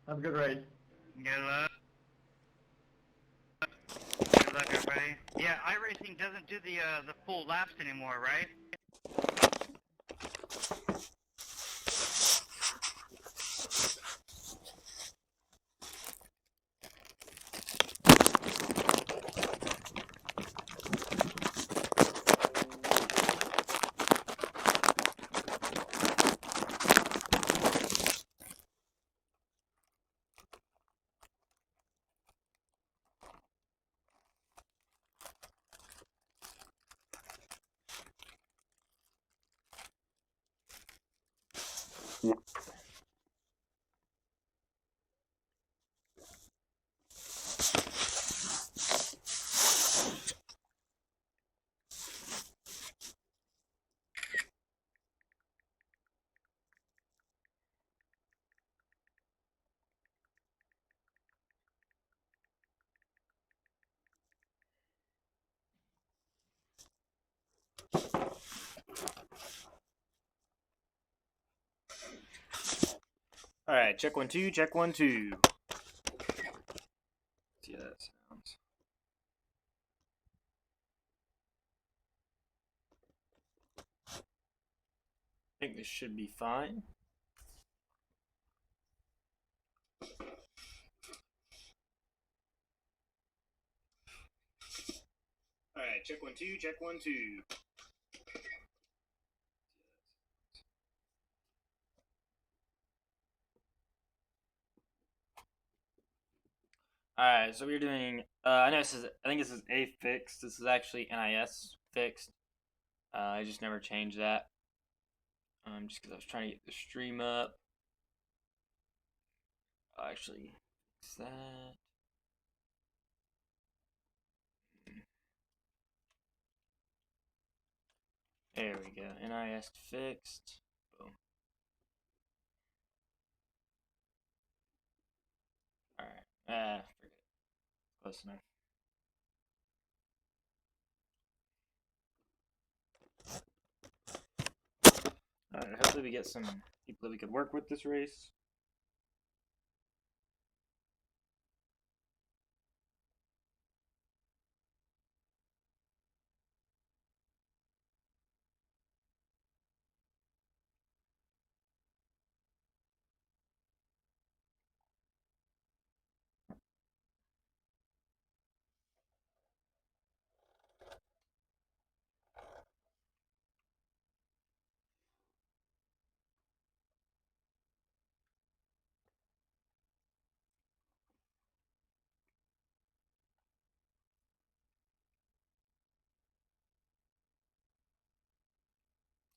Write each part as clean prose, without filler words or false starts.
Have a good race. Good luck. Good luck, everybody. Yeah, iRacing doesn't do the full laps anymore, right? All right, check 1 2, check 1 2. See how that sounds. I think this should be fine. All right, check 1 2, check 1 2. All right, so we're doing. I know this is. I think this is NISFixed. This is actually NISFixed. I just never changed that. Just because I was trying to get the stream up. I'll actually fix that. There we go. NISFixed. Boom. All right. Forget it. Close enough. Alright, hopefully we get some people that we could work with this race.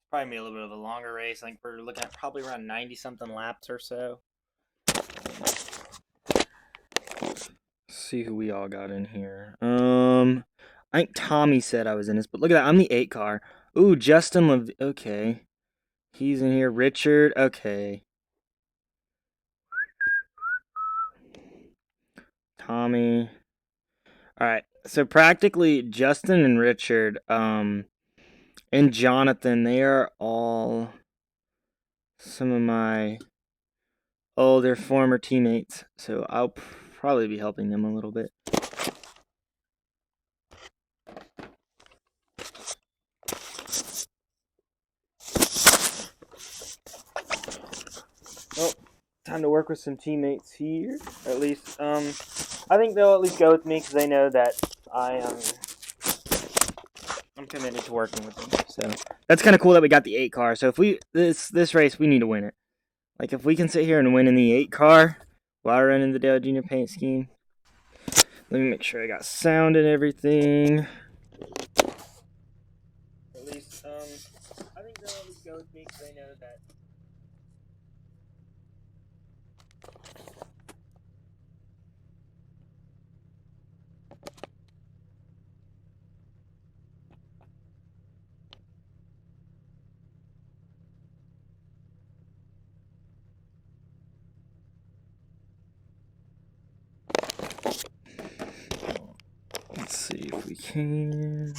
Probably be a little bit of a longer race. I think we're looking at probably around 90 something laps or so. Let's see who we all got in here. I think Tommy said I was in this, but look at that. I'm the 8 car. Ooh, Justin okay. He's in here. Richard, okay. Tommy. Alright. So practically Justin and Richard, and Jonathan, they are all some of my older former teammates. So I'll probably be helping them a little bit. Well, time to work with some teammates here. Or at least, I think they'll at least go with me because they know that I'm committed to working with them. So that's kind of cool that we got the 8 car. So if we this race, we need to win it. Like if we can sit here and win in the 8 car while running the Dale Junior paint scheme. Let me make sure I got sound and everything. At least, I think they'll at least go with me because they know that. Let's see if we can.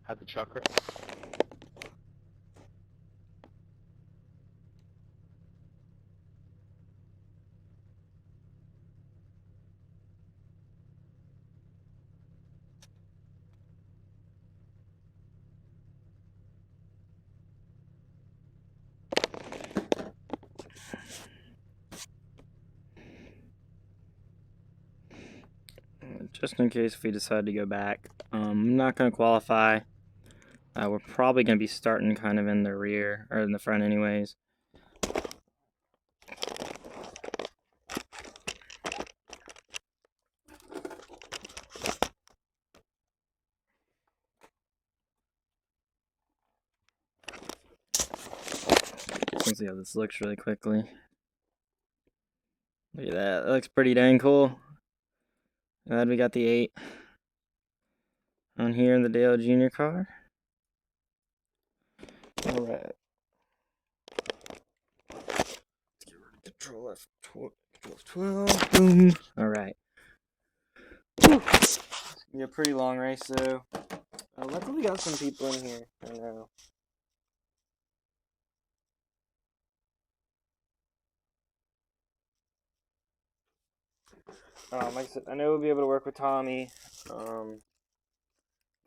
Had the chakra. Just in case if we decide to go back. I'm not going to qualify. We're probably going to be starting kind of in the rear, or in the front anyways. Let's see how this looks really quickly. Look at that. That looks pretty dang cool. Glad we got the 8 on here in the Dale Jr. car. Alright. Let's get rid of Control F12. Boom. Alright. It's gonna be a pretty long race though. Luckily we got some people in here. I know. Like I said, I know we'll be able to work with Tommy.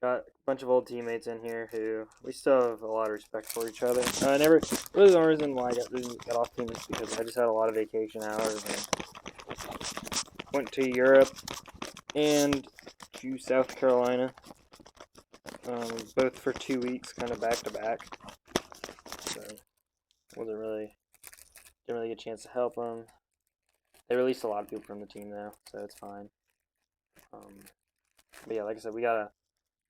Got a bunch of old teammates in here who we still have a lot of respect for each other. Really the only reason why I got off team is because I just had a lot of vacation hours and went to Europe and to South Carolina, both for 2 weeks, kind of back to back. So didn't really get a chance to help them. They released a lot of people from the team though, so it's fine. But yeah, like I said, we got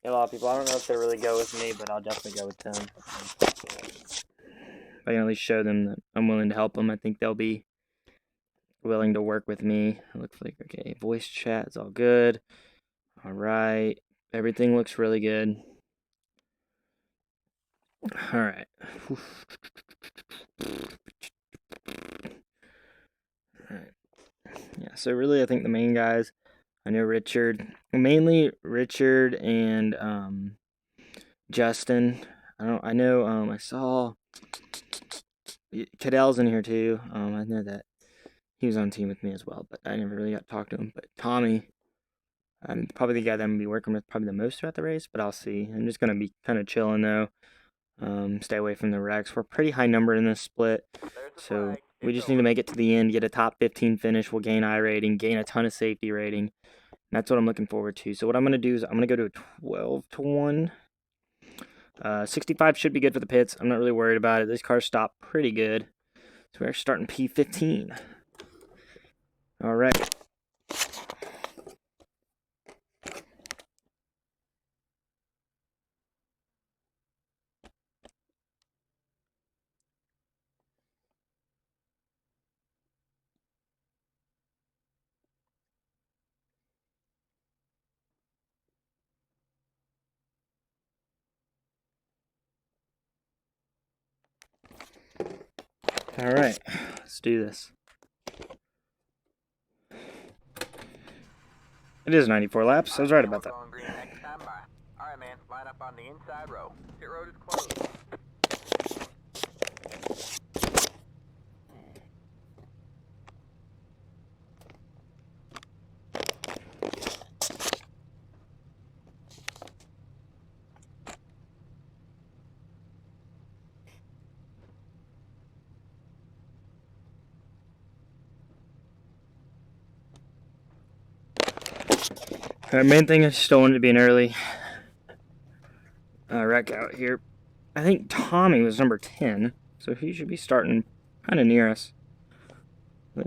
a lot of people. I don't know if they really go with me, but I'll definitely go with them. If I can at least show them that I'm willing to help them, I think they'll be willing to work with me. It looks like, okay, voice chat is all good. All right, everything looks really good. All right. All right. Yeah, so really I think the main guys, I know mainly Richard and Justin. I know I saw Cadell's in here too. I know that he was on team with me as well, but I never really got to talk to him. But Tommy, I'm probably the guy that I'm gonna be working with probably the most throughout the race, but I'll see. I'm just gonna be kind of chilling though. Stay away from the wrecks. We're pretty high number in this split, so we just need to make it to the end, get a top 15 finish. We'll gain I rating, gain a ton of safety rating. That's what I'm looking forward to. So what I'm going to do is I'm going to go to a 12-1. 65 should be good for the pits. I'm not really worried about it. This car stopped pretty good. So we're starting P15. All right. All right. Let's do this. It is 94 laps. I was right about that. Alright, man. Line up on the inside row. Pit road is closed. Main thing, I just don't want it to be an early wreck out here. I think Tommy was number 10, so he should be starting kind of near us.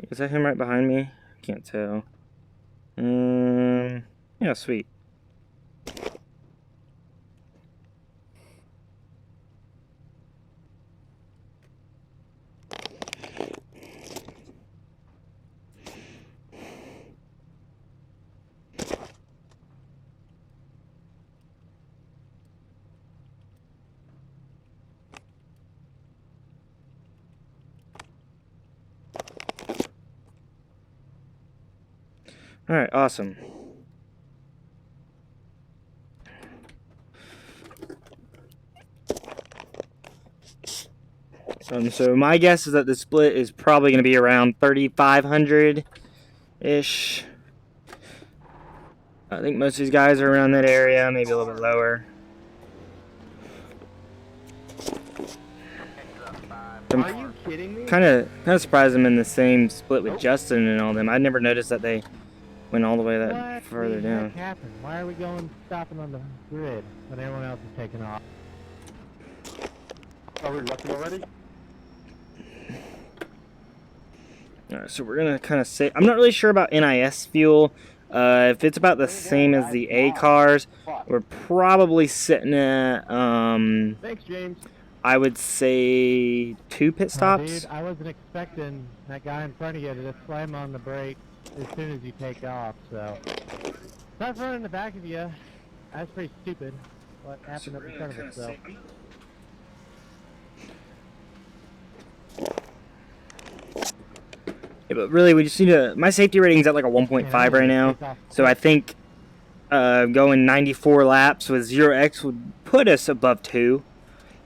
Is that him right behind me? Can't tell. Yeah, sweet. Alright, awesome. So my guess is that the split is probably going to be around 3,500-ish. I think most of these guys are around that area, maybe a little bit lower. Are you kidding me? Kind of surprised I'm in the same split with Justin and all them. I never noticed that they went all the way that further down. What happened? Why are we stopping on the grid when everyone else is taking off? Are we lucky already? Alright, so we're gonna kind of say I'm not really sure about NIS fuel. If it's about the same as the A cars, we're probably sitting at Thanks, James. I would say 2 pit stops. Dude, I wasn't expecting that guy in front of you to just slam on the brake as soon as you take off, so. Start running in the back of you. That's pretty stupid. What happened up in front of itself? Yeah, but really, we just need to. My safety rating's at like a 1.5 right now, so I think going 94 laps with 0x would put us above 2,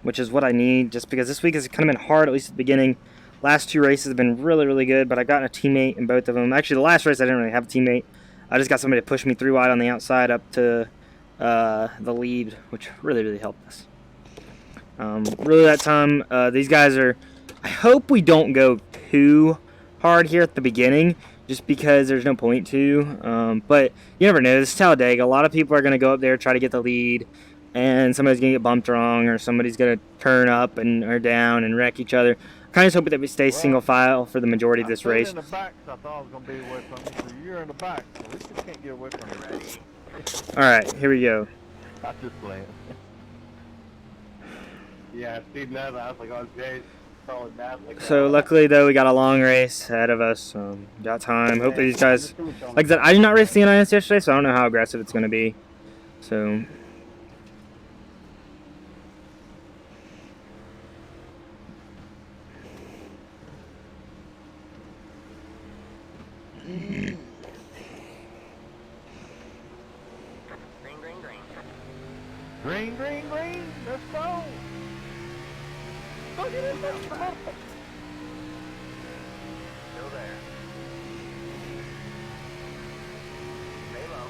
which is what I need. Just because this week has kind of been hard, at least at the beginning. Last 2 races have been really, really good, but I got a teammate in both of them. Actually, the last race I didn't really have a teammate. I just got somebody to push me 3 wide on the outside up to the lead, which really, really helped us. Really, that time, these guys are. I hope we don't go too hard here at the beginning, just because there's no point to. But you never know. This is Talladega. A lot of people are going to go up there, try to get the lead, and somebody's going to get bumped wrong, or somebody's going to turn up or down and wreck each other. I'm kind of hoping that we stay single file for the majority of this race. In the back, so I thought I was going to be away from you. So you're in the back, so we just can't get away from you. Alright, here we go. I just playing. Yeah, I seen that. I was like, oh, Jay's probably mad. Like, So luckily though, we got a long race ahead of us. Got time. Hopefully these guys, like I said, I did not race the NIS yesterday, so I don't know how aggressive it's going to be. So green, green, green. Let's go. Look at it. Still there. Stay low.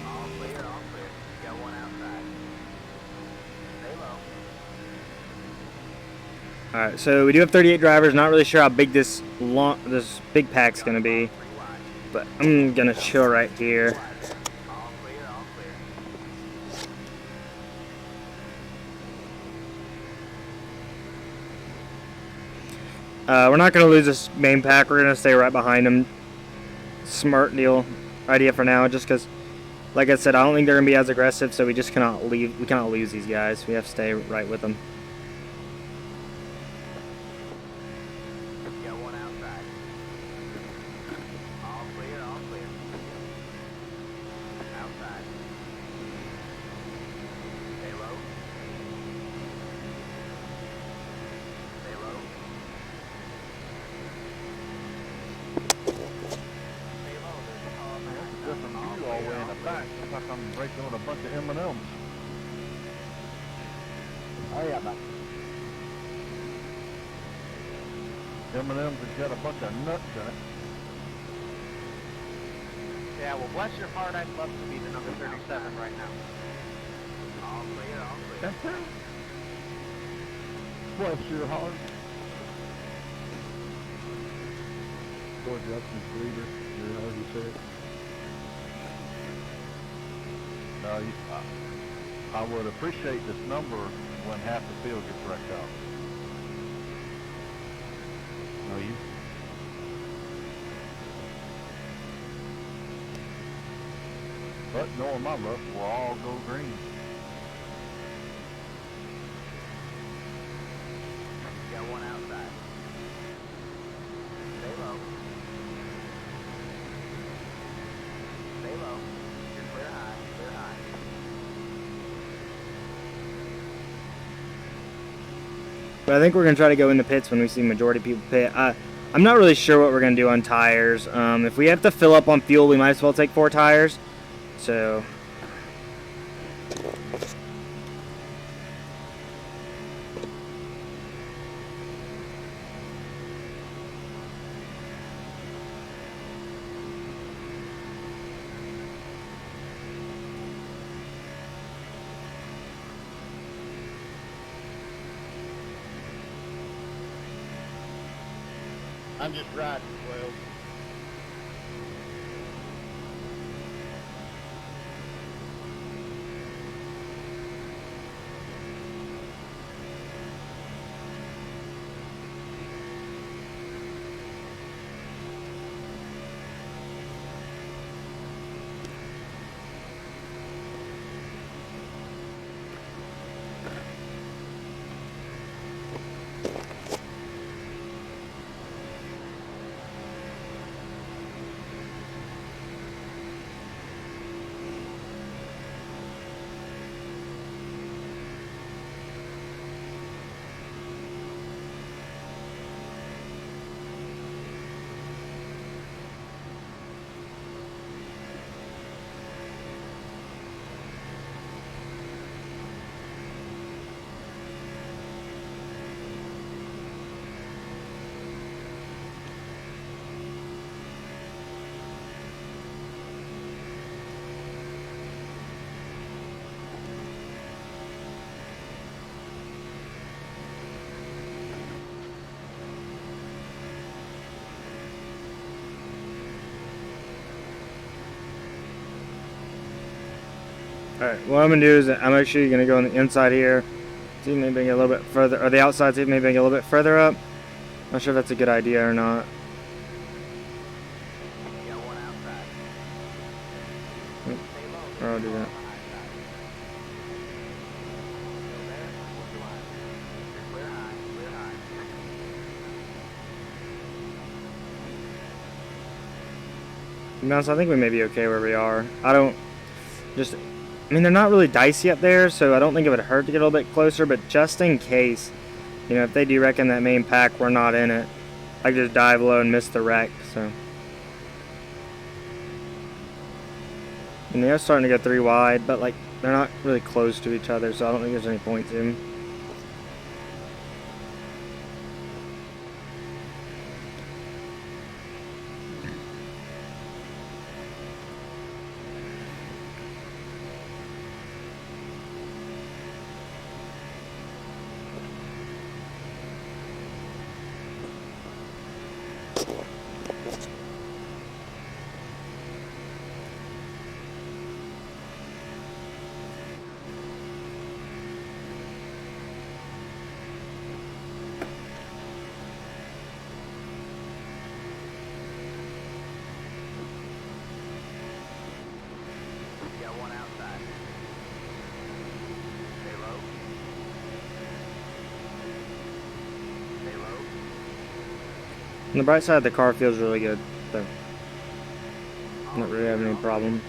All clear, all clear. Got one outside. Stay low. alright, so we do have 38 drivers. Not really sure how big this big pack's going to be, but I'm going to chill right here. All clear, all clear. We're not going to lose this main pack. We're going to stay right behind them. Smart idea for now, just because, like I said, I don't think they're going to be as aggressive, so we just cannot leave. We cannot lose these guys. We have to stay right with them. Got one outside. All clear, all clear. Outside. Stay low. Stay low. Stay low. There's a car behind us. Different view all the way in the back. Looks like I'm breaking with a bunch of M&Ms. Oh yeah, back. M&Ms have got a bunch of nuts in it. Yeah, well, bless your heart, I'd love to be the number 37 right now. All clear, all clear. Bless your heart. George Justin's leader. You know what he said? No, I would appreciate this number when half the field gets wrecked out. No, you. But knowing my luck, we'll all go green. Got one outside. Stay low. Stay low. You're clear high, clear high. But I think we're going to try to go in the pits when we see majority people pit. I'm not really sure what we're going to do on tires. If we have to fill up on fuel, we might as well take 4 tires. So... I'm just riding, well. Alright, what I'm going to do is I'm actually going to go on the inside here. See if maybe I get a little bit further, or the outside, see if maybe I get a little bit further up. Not sure if that's a good idea or not. Got one outside. Or I'll do that. Still there? What's the line? You're clear high, clear high. To be honest, I think we may be okay where we are. I mean, they're not really dicey up there, so I don't think it would hurt to get a little bit closer, but just in case, you know, if they do reckon that main pack, we're not in it. I could just dive low and miss the wreck, so. And they're starting to get 3 wide, but, like, they're not really close to each other, so I don't think there's any point to them. Got one outside. Stay low. Stay low. On the bright side, the car feels really good, so I'm not really having any problem.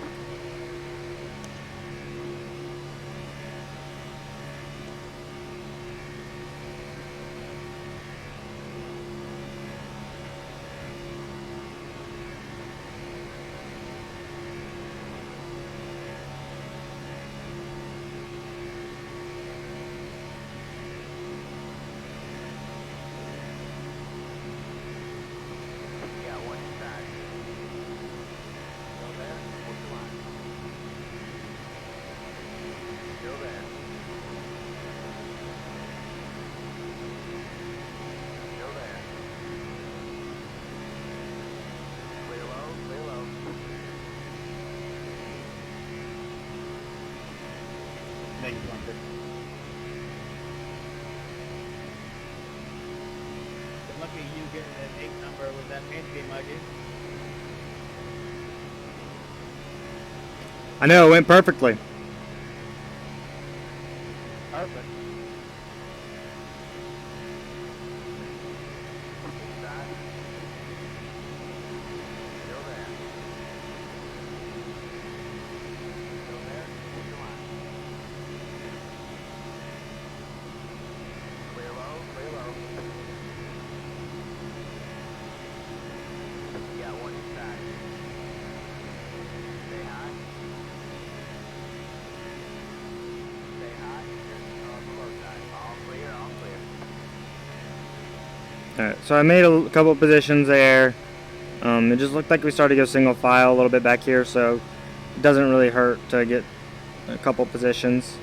Got one inside. Still there? What's the line? Still there. Still there. Clear low, clear low. Make it longer. Lucky you getting an 8 number with that paint muggy. I know, it went perfectly. Perfect. Inside. Still there. Still there? What's the line? Clear low, clear low. Alright, so I made a couple positions there. It just looked like we started to go single file a little bit back here, so it doesn't really hurt to get a couple positions.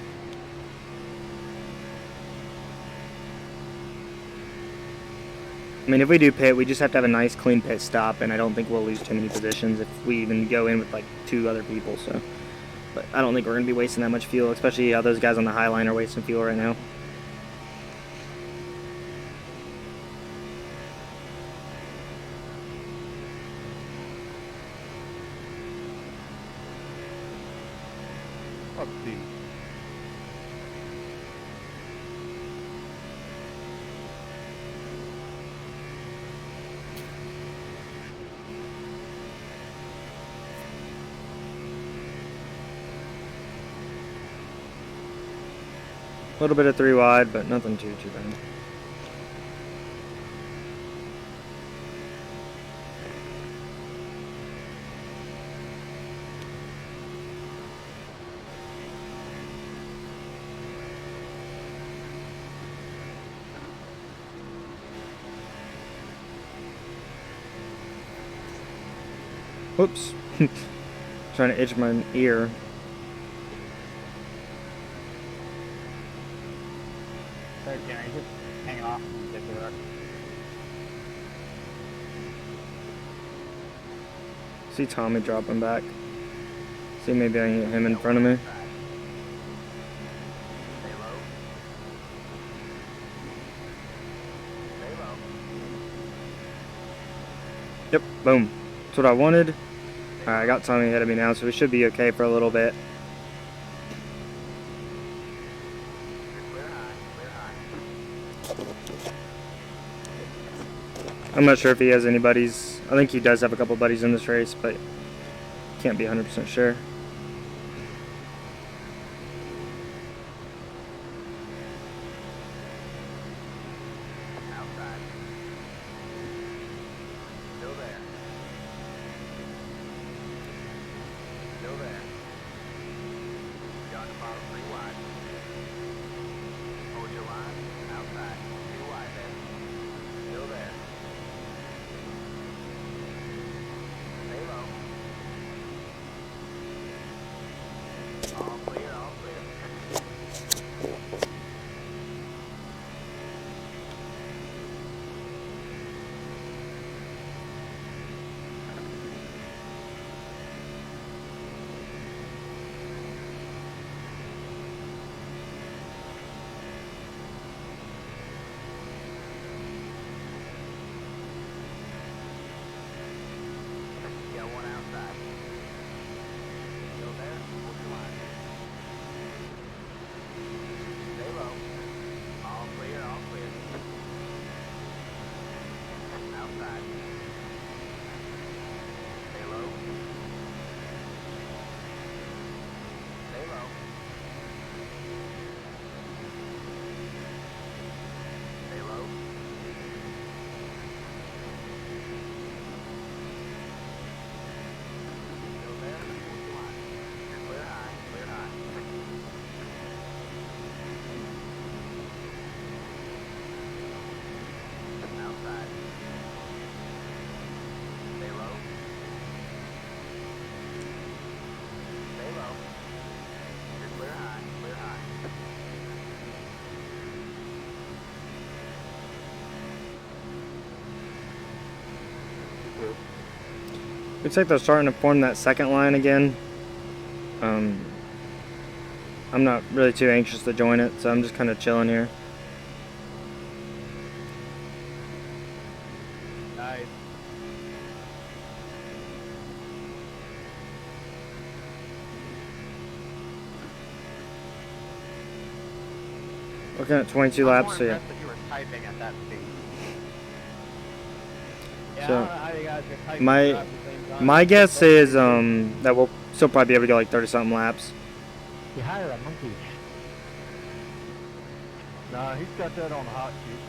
I mean, if we do pit, we just have to have a nice clean pit stop, and I don't think we'll lose too many positions if we even go in with like 2 other people, so. But I don't think we're going to be wasting that much fuel, especially how those guys on the high line are wasting fuel right now. Let's see. A little bit of 3 wide, but nothing too bad. Whoops. Trying to itch my ear. Third Jerry, just hang off and get the rush. See Tommy dropping back. See, maybe I can get him in front of me. Stay low. Stay low. Yep, boom. That's what I wanted. Alright, I got Tommy ahead of me now, so we should be okay for a little bit. Clear high. Clear high. I'm not sure if he has any buddies. I think he does have a couple buddies in this race, but can't be 100% sure. Outside. Still there. Still there. Got the bottom 3 wide. Hold your line. Outside. 2 wide then. Still there. Stay low. All clear, all clear. Got one outside. Still there? Hold your line. Stay low. All clear, all clear. Outside. Stay low. Stay low. Stay low. Still there? Hold your line. Clear high, clear high. Outside. Stay low. Stay low. You're clear high, clear high. Looks like they're starting to form that second line again. I'm not really too anxious to join it, so I'm just kind of chilling here. Nice. Looking at 22 I'm laps, more so yeah. impressed that you were typing at that speed. Yeah, So, I don't know how you guys are typing my- at the same time. My guess is that we'll still probably be able to go like 30-something laps. You hire a monkey. Nah, he's got that on the hot sheet.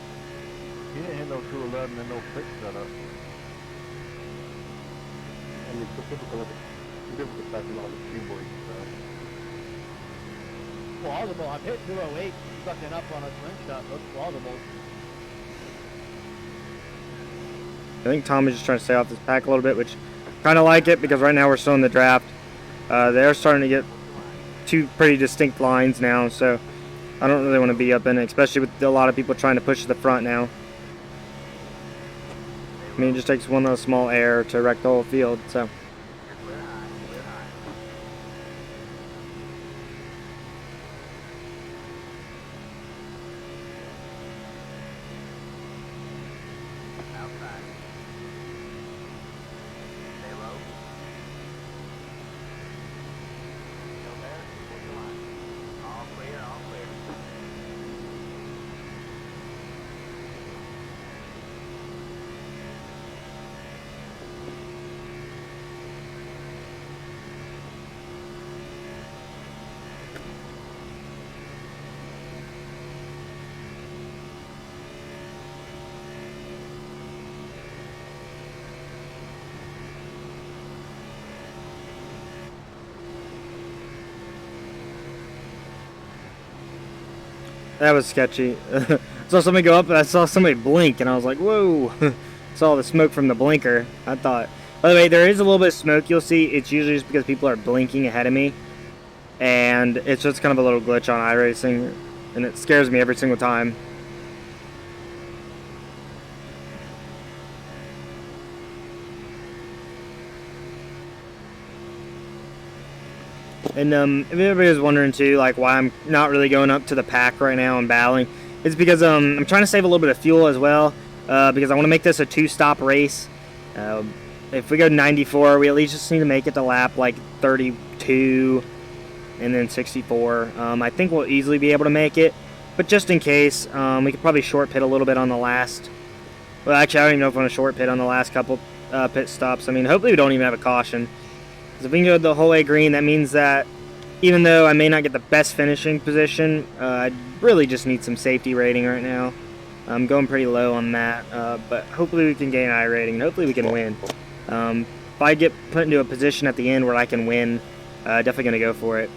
He didn't hit no 211 and no fix setup. And it's typical fact a lot of speed breaks. Plausible. I've hit 208 sucking up on a slingshot. Looks plausible. I think Tom is just trying to stay off this pack a little bit, which kind of like it because right now we're still in the draft. They're starting to get two pretty distinct lines now, so I don't really want to be up in it, especially with a lot of people trying to push to the front now. I mean, it just takes one little small error to wreck the whole field, so. Outside. Stay low. Still there? Take the line. All clear, all clear. That was sketchy. I saw somebody go up and I saw somebody blink and I was like, whoa. Saw the smoke from the blinker. I thought, by the way, there is a little bit of smoke you'll see. It's usually just because people are blinking ahead of me. And it's just kind of a little glitch on iRacing. And it scares me every single time. And if anybody was wondering too, like why I'm not really going up to the pack right now and battling, it's because I'm trying to save a little bit of fuel as well, because I want to make this a 2-stop race. If we go 94, we at least just need to make it to lap like 32 and then 64. I think we'll easily be able to make it, but just in case, we could probably short pit a little bit on the last. Well, actually, I don't even know if I want to short pit on the last couple pit stops. I mean, hopefully we don't even have a caution. Because if we can go the whole way green, that means that even though I may not get the best finishing position, I really just need some safety rating right now. I'm going pretty low on that, but hopefully we can gain I rating, and hopefully we can win. If I get put into a position at the end where I can win, definitely going to go for it.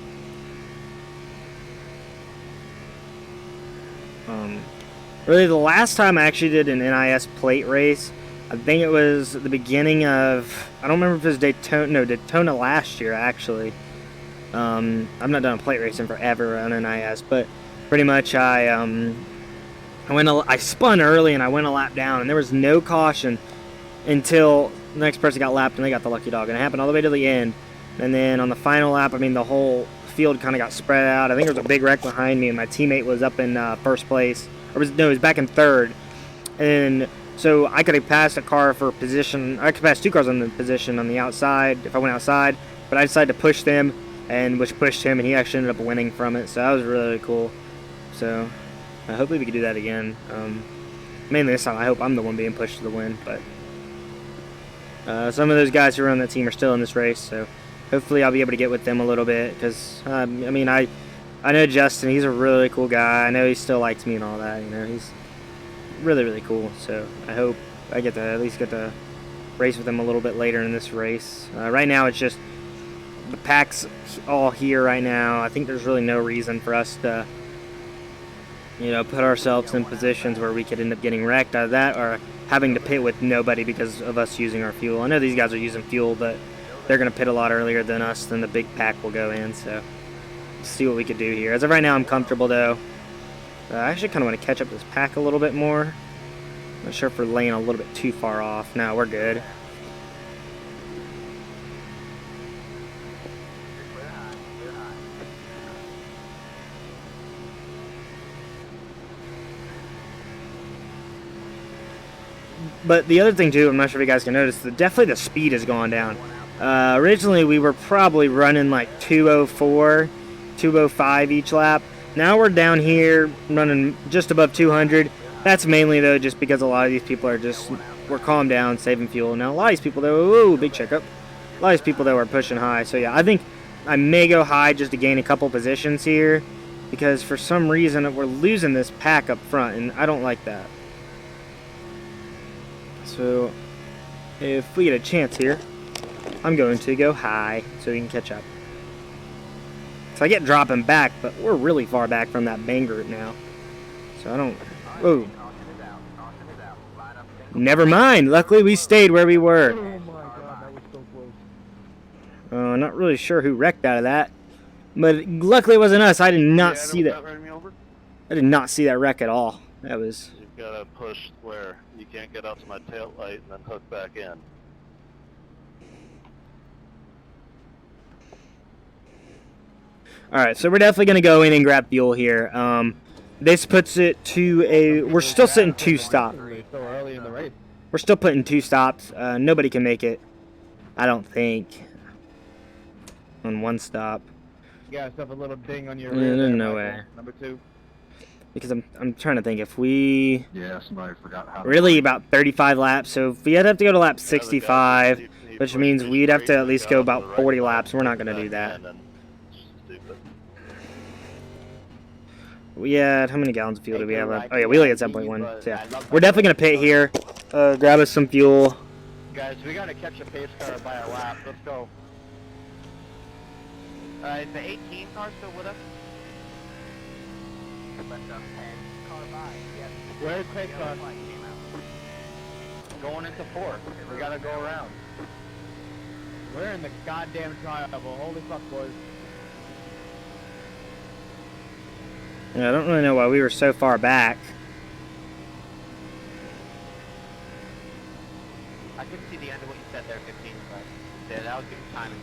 Really, the last time I actually did an NIS plate race, I think it was the beginning of, I don't remember if it was Daytona last year, actually. I've not done plate racing forever on NIS, but pretty much I spun early and I went a lap down, and there was no caution until the next person got lapped and they got the lucky dog, and it happened all the way to the end. And then on the final lap, I mean, the whole field kind of got spread out. I think there was a big wreck behind me, and my teammate was up in first place, or he was back in third, and so I could have passed a car for position. I could pass 2 cars on the position on the outside if I went outside, but I decided to push them, and which pushed him, and he actually ended up winning from it. So that was really cool. So hopefully we can do that again. Mainly this time, I hope I'm the one being pushed to the win. But some of those guys who are on the team are still in this race, so hopefully I'll be able to get with them a little bit. Because I mean, I know Justin. He's a really cool guy. I know he still likes me and all that. You know, he's really, really cool. So I hope I get to at least get to race with him a little bit later in this race. Right now it's just the pack's all here right now. I think there's really no reason for us to, you know, put ourselves in positions where we could end up getting wrecked out of that, or having to pit with nobody because of us using our fuel. I know these guys are using fuel, but they're going to pit a lot earlier than us, then the big pack will go in. So let's see what we could do here. As of right now, I'm comfortable though. I actually kind of want to catch up this pack a little bit more. I'm not sure if we're laying a little bit too far off. No, we're good. But the other thing too, I'm not sure if you guys can notice, definitely the speed has gone down. Originally we were probably running like 204, 205 each lap. Now we're down here running just above 200. That's mainly though just because a lot of these people are we're calmed down, saving fuel. Now a lot of these people though, ooh, big checkup. A lot of these people though are pushing high. So yeah, I think I may go high just to gain a couple positions here, because for some reason we're losing this pack up front, and I don't like that. So if we get a chance here, I'm going to go high so we can catch up. So I get dropping back, but we're really far back from that bang group now. So I don't. Whoa. Never mind. Luckily, we stayed where we were. Oh my god, that was so close. Not really sure who wrecked out of that. But luckily, it wasn't us. I did not see that. Running me over? I did not see that wreck at all. That was... You've got to push square. You can't get out to my tail light and then hook back in. Alright, so we're definitely going to go in and grab fuel here. This puts it to a... We're still sitting 2 stops. It's so early in the race. We're still putting 2 stops. Nobody can make it. I don't think. On 1 stop. You got yourself a little ding on your Yeah, rear there's there, no Michael. way. Number 2. Because I'm trying to think. If we... Yeah, somebody forgot how Really about 35 laps. So if we had to go to lap 65, which means we'd have to at least go about 40 laps. We're not going to do that. We had, how many gallons of fuel do we have left? Oh yeah, we only had 7.1. So yeah, we're definitely going to pit here. Grab us some fuel. Guys, we gotta catch a pace car by a lap. Let's go. Is the 18 car still with us? Where's pace car? Going into 4. We gotta go around. We're in the goddamn triangle. Holy fuck, boys. Yeah, I don't really know why we were so far back. I couldn't see the end of what you said there, 15, but yeah, that was good timing.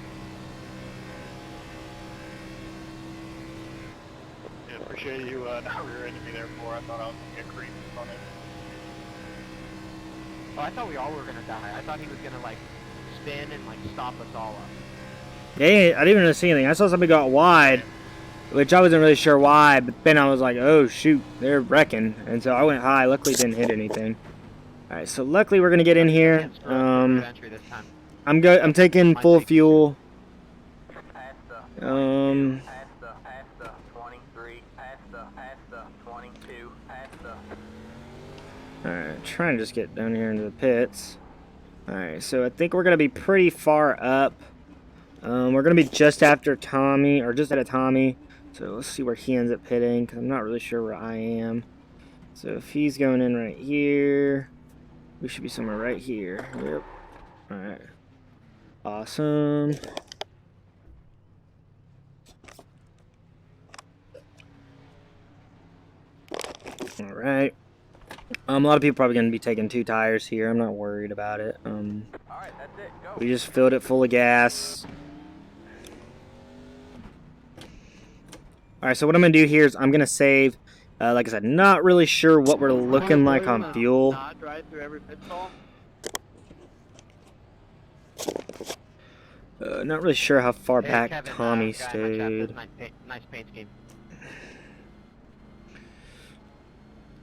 Yeah, appreciate you not rear-ending me there before. I thought I was going to get creamed on it. Oh, I thought we all were gonna die. I thought he was gonna like spin and like stop us all up. Yeah, I didn't even see anything. I saw somebody go out wide, which I wasn't really sure why, but then I was like, oh shoot, they're wrecking. And so I went high, luckily didn't hit anything. Alright, so luckily we're gonna get in here. I'm taking full fuel. Alright, trying to just get down here into the pits. Alright, so I think we're gonna be pretty far up. We're gonna be just after Tommy, or just ahead of Tommy. So let's see where he ends up pitting, because I'm not really sure where I am. So if he's going in right here, we should be somewhere right here. Yep. Alright. Awesome. Alright. A lot of people probably going to be taking 2 tires here. I'm not worried about it. Alright, that's it. Go. We just filled it full of gas. Alright, so what I'm going to do here is I'm going to save. Like I said, not really sure what we're looking like on fuel. Right through every pit stall. Not really sure how far Hey, back Kevin, Tommy guy in my chat stayed. says nice paint scheme.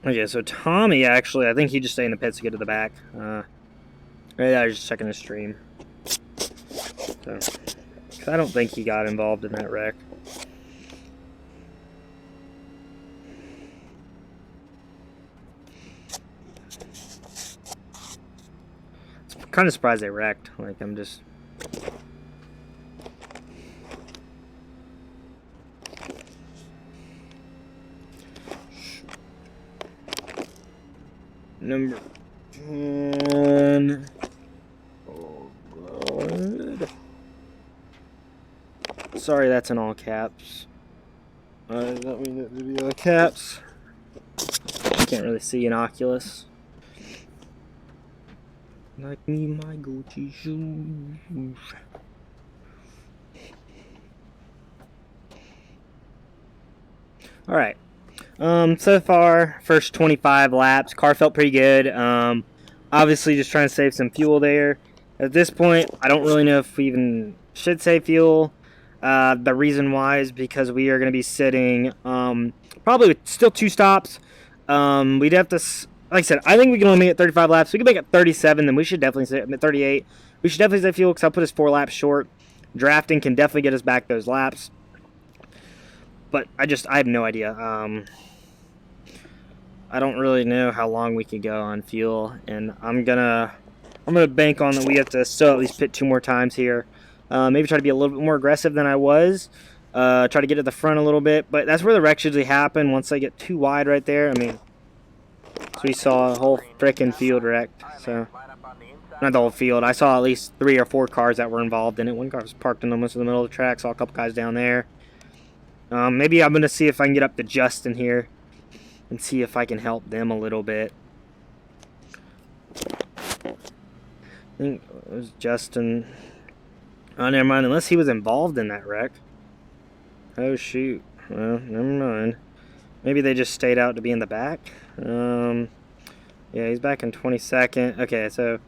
Okay, so Tommy actually, I think he just stayed in the pits to get to the back. Maybe I was just checking his stream. So, 'cause I don't think he got involved in that wreck. I'm kind of surprised they wrecked. Like, I'm just... Number 10. Oh, God. Sorry, that's in all caps. I don't mean it to be all caps. Can't really see an Oculus. Like me, my Gucci shoes. Alright. So far, first 25 laps, car felt pretty good. Obviously just trying to save some fuel there. At this point, I don't really know if we even should save fuel. The reason why is because we are going to be sitting, probably with still 2 stops. We'd have to, like I said, I think we can only make it 35 laps. We can make it 37, then we should definitely save, 38. We should definitely save fuel because I'll put us 4 laps short. Drafting can definitely get us back those laps. But I have no idea. I don't really know how long we could go on fuel, and I'm gonna bank on that we have to still at least pit 2 more times here. Maybe try to be a little bit more aggressive than I was. Try to get to the front a little bit, but that's where the wrecks usually happen once I get too wide right there. I mean, So we saw a whole frickin' field wrecked. So, not the whole field. I saw at least 3 or 4 cars that were involved in it. One car was parked in almost in the middle of the track. Saw a couple guys down there. Maybe I'm gonna see if I can get up to Justin here and see if I can help them a little bit. I think it was Justin. Oh, never mind. Unless he was involved in that wreck. Oh, shoot. Well, never mind. Maybe they just stayed out to be in the back. Yeah, he's back in 22nd. Okay, so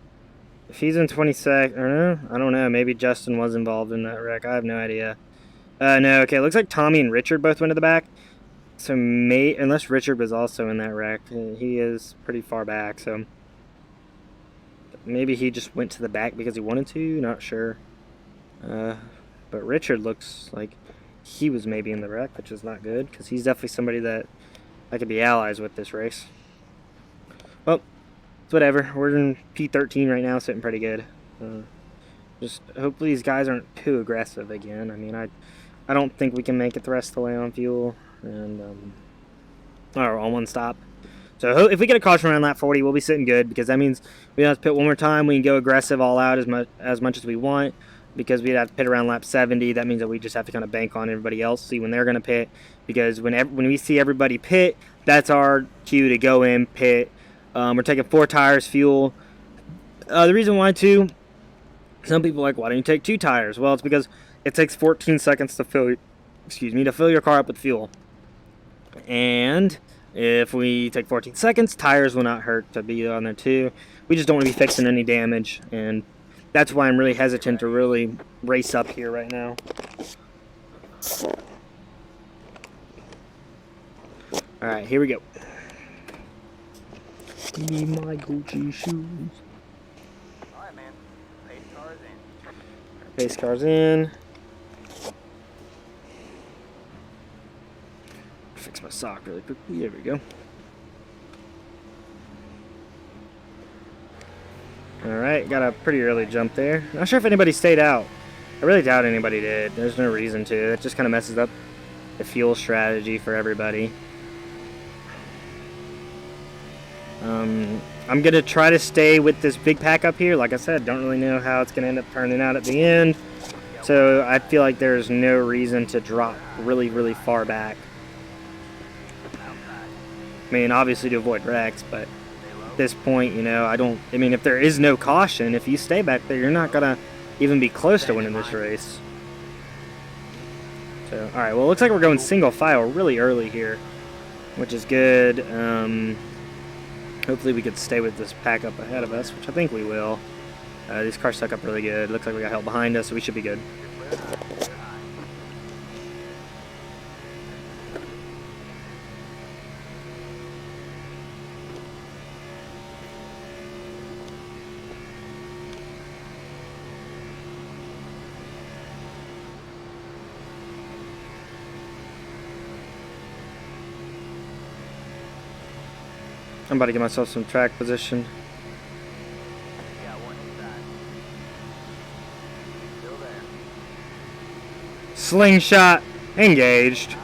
if he's in 22nd, or no, I don't know. Maybe Justin was involved in that wreck. I have no idea. No, okay. Looks like Tommy and Richard both went to the back. So, unless Richard was also in that wreck. He is pretty far back, so maybe he just went to the back because he wanted to. Not sure. But Richard looks like he was maybe in the wreck, which is not good, because he's definitely somebody that I could be allies with this race. Well, it's whatever. We're in P13 right now, sitting pretty good. Just hopefully these guys aren't too aggressive again. I mean, I don't think we can make it the rest of the way on fuel, and or on one stop. So if we get a caution around lap 40, we'll be sitting good, because that means we don't have to pit one more time. We can go aggressive all out as much as we want, because we'd have to pit around lap 70. That means that we just have to kind of bank on everybody else, see when they're going to pit, because when we see everybody pit, that's our cue to go in, pit. We're taking 4 tires fuel. The reason why 2, some people are like, why don't you take 2 tires? Well, it's because it takes 14 seconds to fill your car up with fuel. And if we take 14 seconds, tires will not hurt to be on there too. We just don't want to be fixing any damage, and that's why I'm really hesitant to really race up here right now. Alright, here we go. Give me my Gucci shoes. Alright, man. Pace car's in. Pace car's in. Fix my sock really quickly. There we go. Alright, got a pretty early jump there. Not sure if anybody stayed out. I really doubt anybody did. There's no reason to. That just kind of messes up the fuel strategy for everybody. I'm going to try to stay with this big pack up here. Like I said, don't really know how it's going to end up turning out at the end. So I feel like there's no reason to drop really, really far back. I mean, obviously to avoid wrecks, but at this point, you know, I mean, if there is no caution, if you stay back there, you're not going to even be close to winning this race. So, alright, well, it looks like we're going single file really early here, which is good. Hopefully we could stay with this pack up ahead of us, which I think we will. These cars stuck up really good. Looks like we got help behind us, so we should be good. I'm about to get myself some track position. Yeah, one inside. Still there. Slingshot engaged.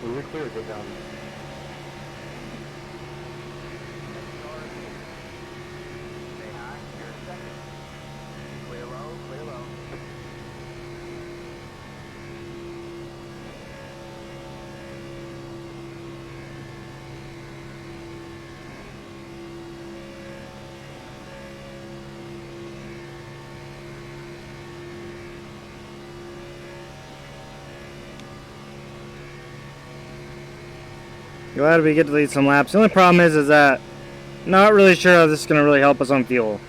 We're clear to go down. Stay high. You're in second. Clear low, clear low. Glad we get to lead some laps. The only problem is that not really sure how this is going to really help us on fuel.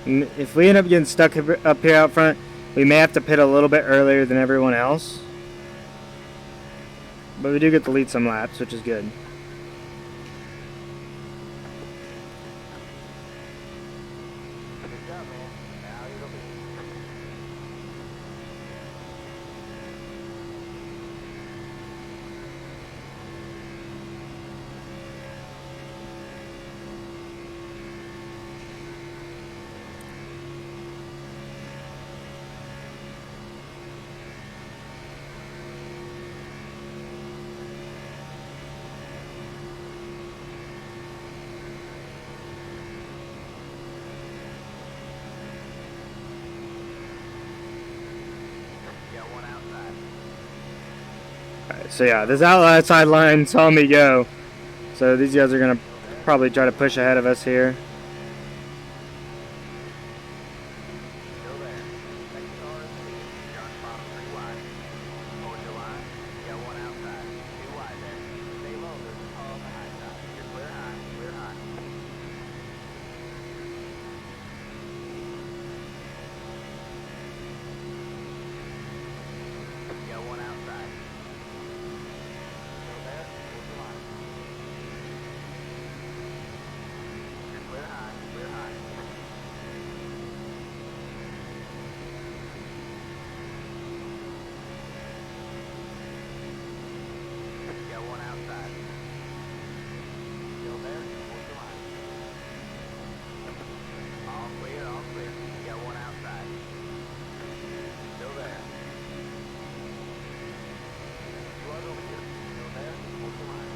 If we end up getting stuck up here out front, we may have to pit a little bit earlier than everyone else. But we do get to lead some laps, which is good. Good job, man. Now you're the lead. Alright, so yeah, this outside line saw me go. So these guys are gonna probably try to push ahead of us here. Still there. Second car is clear. You're on the bottom 3 wide. Hold your line. You got one outside. 2 wide there. Stay low. There's a car on the high side. You're clear high. Clear high. You got one outside. Still there. Hold your line. You're clear high. Clear high. You got one outside. Still there? Hold your line. All clear, all clear. You got one outside. Still there. You are over here. Still there? Hold your line.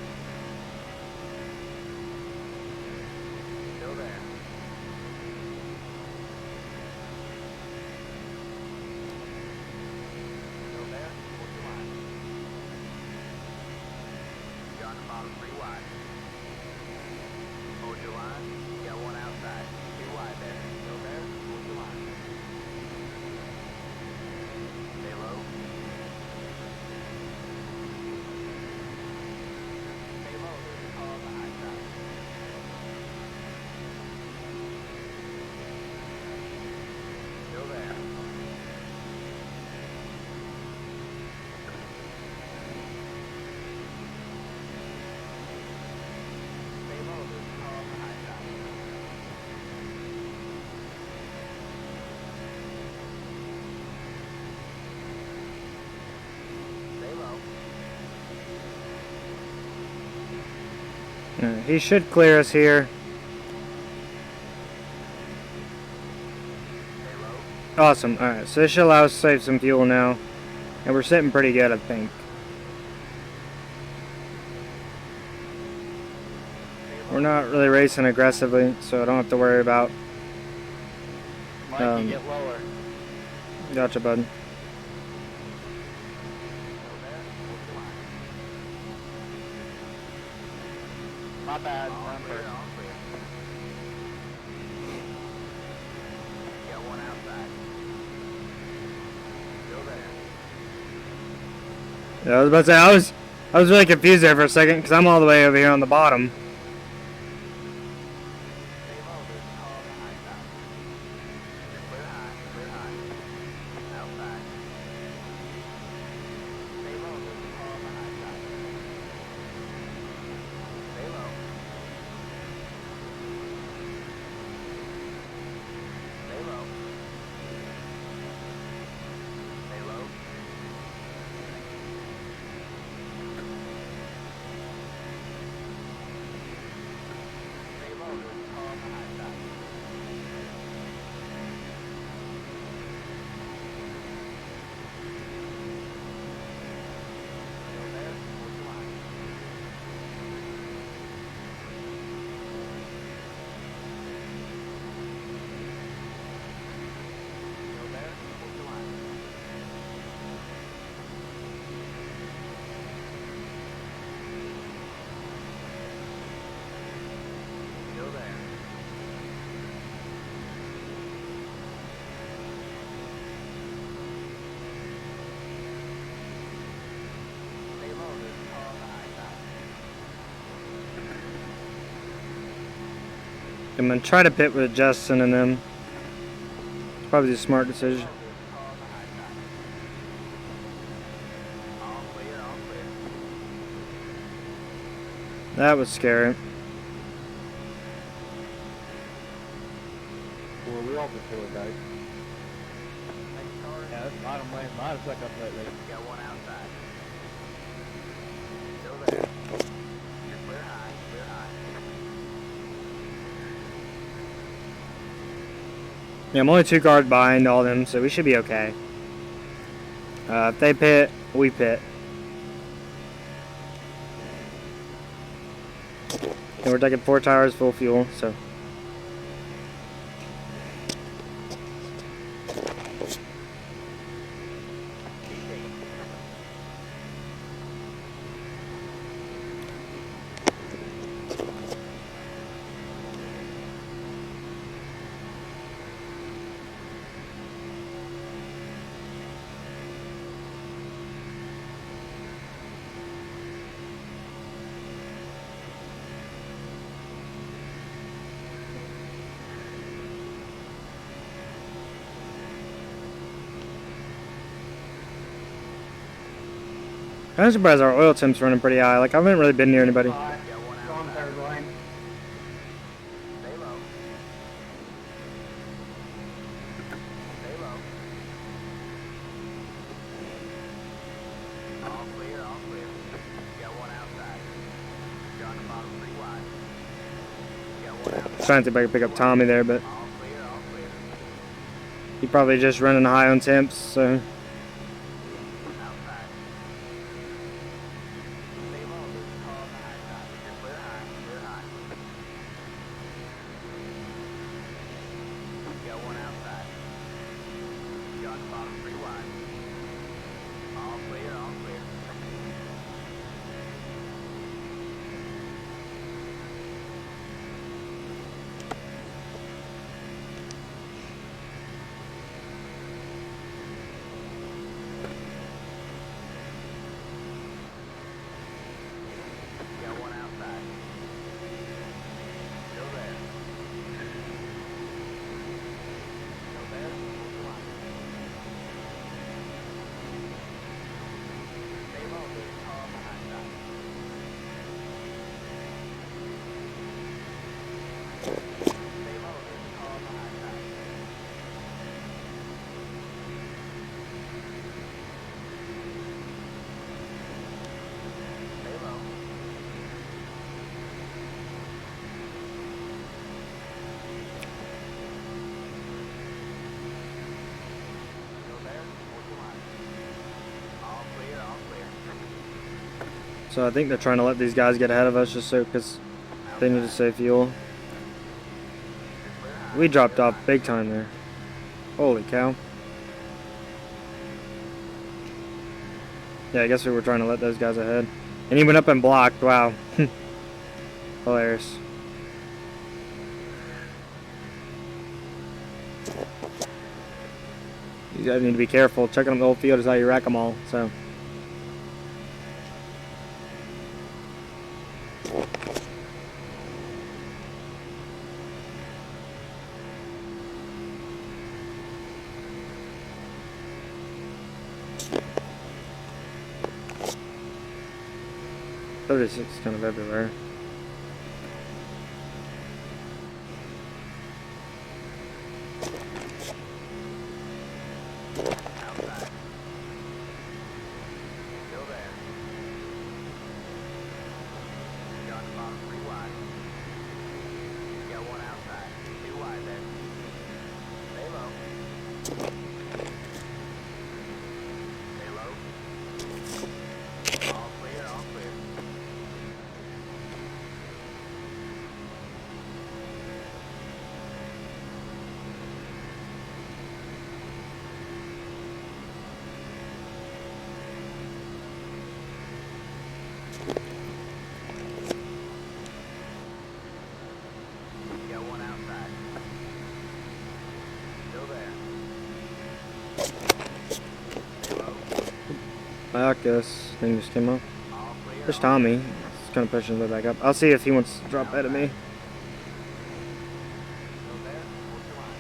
Still there. Still there? Hold your line. You're on the bottom 3 wide. Hold your line. You got one outside. 2 wide there. Still there? Hold your line. Stay low. Stay low. There's a car on the high side. Still there. Stay low. There's a car on the high side. Stay low. He should clear us here. Stay low. Awesome. Alright, so this should allow us to save some fuel now. And we're sitting pretty good, I think. We're not really racing aggressively, so I don't have to worry about. Mikey, get lower. Gotcha, bud. Still there? Hold your line. My bad. All I'm clear, first. all clear. You got one outside. Still there. Yeah, I was about to say, I was really confused there for a second, because I'm all the way over here on the bottom. Stay low, there's a car on the high side. You're clear high, clear high. Outside. Stay low, there's a car on the high side. Stay low. Stay low. Stay low. Stay low, there's a car on the high side. Still there? Hold your line. Still there? Hold your line. Still there. Stay low, there's a car on the high side. I'm gonna try to pit with Justin and them. It's probably a smart decision. There's a car on the high side. All clear, all clear. That was scary. Well, we all before, guys. Next car is Yeah, this bottom lane might have stuck up lately. you got one outside. Still there. You're clear high, clear high. Yeah, I'm only 2 cars behind all them, so we should be okay. If they pit, we pit. And we're taking 4 tires full fuel, so. Kind of surprised our oil temp's running pretty high. Like, I haven't really been near anybody. Got one On outside. third line. Stay low. Stay low. All clear, all clear. Got one outside. You're on the bottom 3 wide. Got one outside. Trying to see if I can pick up Tommy there, but All clear, all clear. he probably just running high on temps, so. Outside. Stay low. There's a car on the high side. You're clear high, clear high. Got one outside. You're on the bottom 3 wide. All clear, all clear. Got one outside. Still there. Still there. Come on. Stay low. There's a car on the high side. Stay low. There's a car on the high side. Stay low. Still there. Come on. All clear, all clear. So I think they're trying to let these guys get ahead of us just so, because they need to save fuel. We dropped off big time there. Holy cow. Yeah, I guess we were trying to let those guys ahead. And he went up and blocked. Wow. Hilarious. You guys need to be careful. Checking them the whole field is how you wreck them all. So. .36 kind of everywhere. Outside. Still there. You're on the bottom 3 wide. You got one outside. 2 wide there. Stay low. Stay low. All clear, all clear. You got one outside. Still there. Stay low. I guess thing just came up. All clear. There's Tommy. He's kind of pushing his way back up. I'll see if he wants to drop ahead of me. Still there. Hold your line.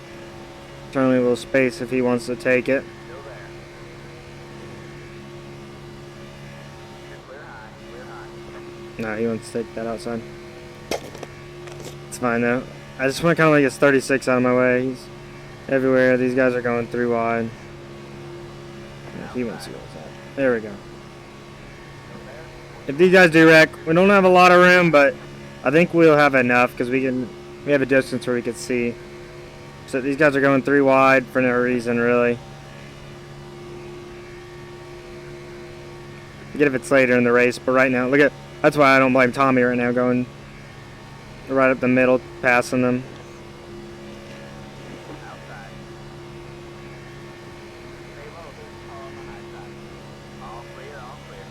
Turn a little space if he wants to take it. Still there. You're clear high, clear high. No, he wants to take that outside. It's fine though. I just want to kind of like his 36 out of my way. He's everywhere. These guys are going 3 wide. Yeah, he wants to go outside. There we go. If these guys do wreck, we don't have a lot of room, but I think we'll have enough because we have a distance where we can see. So these guys are going 3 wide for no reason, really. Forget if it's later in the race, but right now, that's why I don't blame Tommy right now going right up the middle, passing them. Outside. Stay low, there's a car on the high side. All clear, all clear.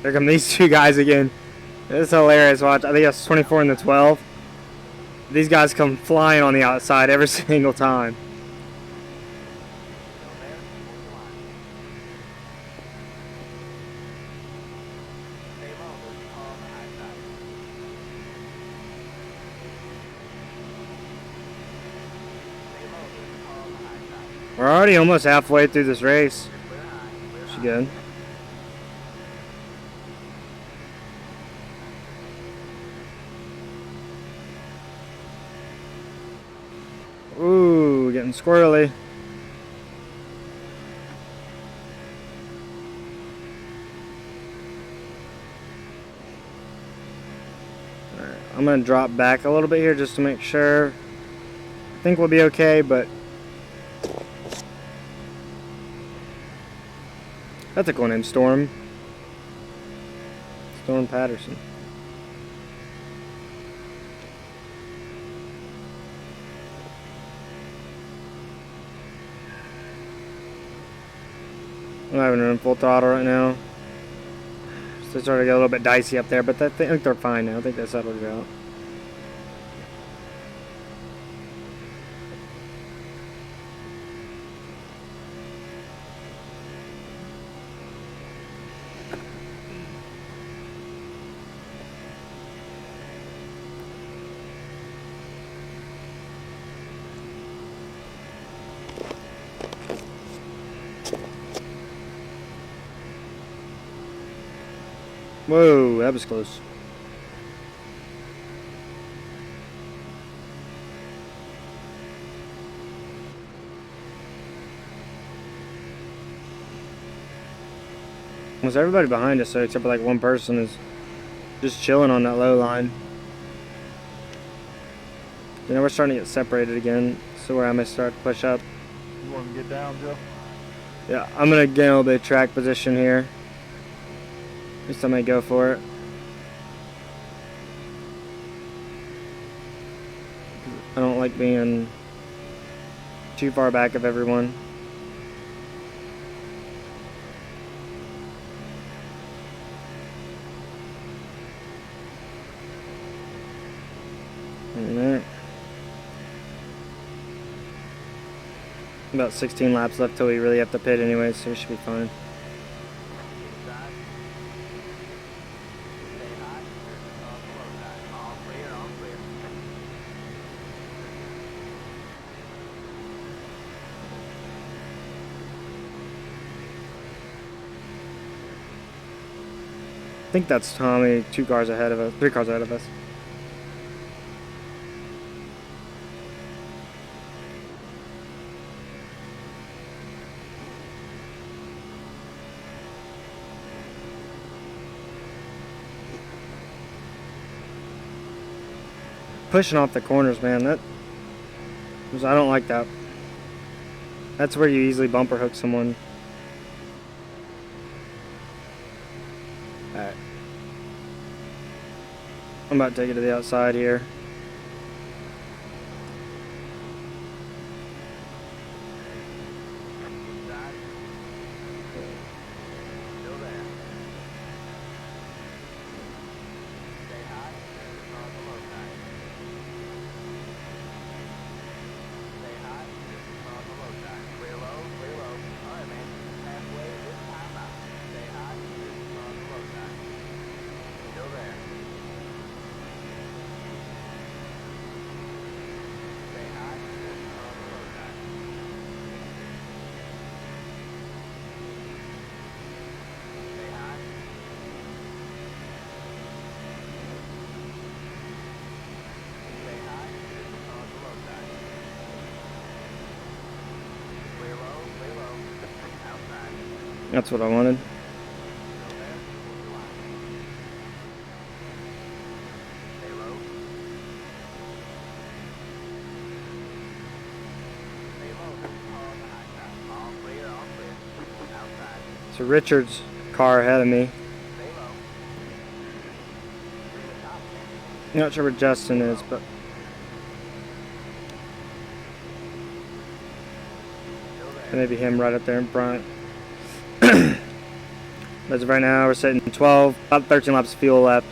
There come these two guys again. This is hilarious. Watch. I think that's 24 and the 12. These guys come flying on the outside every single time. Still there? Hold the line. Stay low. There's a car on the high side. Stay low. There's a car on the high side. We're already almost halfway through this race. Clear high. Clear Should high. good. Ooh, getting squirrely. Alright, I'm gonna drop back a little bit here just to make sure. I think we'll be okay, but that's a cool name, Storm. Storm Patterson. I'm having it in full throttle right now. So it's starting to get a little bit dicey up there, but I think they're fine now. I think they settled it out. Whoa, that was close. Almost everybody behind us, so except for like one person is just chilling on that low line. You know, we're starting to get separated again, so where I may start to push up. You want to get down, Joe? Yeah, I'm gonna get a little bit of track position here. At least I may go for it. I don't like being too far back of everyone. Alright. About 16 laps left till we really have to pit anyway, so we should be fine. Inside. Stay high. There's a car on the low side. All clear. All clear. I think that's Tommy, 2 cars ahead of us, 3 cars ahead of us. Pushing off the corners, man, I don't like that. That's where you easily bumper hook someone. Alright. I'm about to take it to the outside here. Inside. Still there. Stay high. There's a car on the low side. Stay high. There's a car on the low side. Clear low. Clear low. All right, man. Halfway. This time out. Stay high. There's a car on the low side. Still there. Stay high. There's a car on the low side. Stay high. Stay high. There's a car on the low side. Clear low. Clear low. Outside. That's what I wanted. Still there. Hold the line. Stay low. Stay low. There's a car on the high side. All clear. All clear. Outside. So Richard's car ahead of me. Stay low. Bring the top, man. Not sure where Justin is, but Still there. maybe him right up there in front. As of right now, we're sitting 12, about 13 laps of fuel left.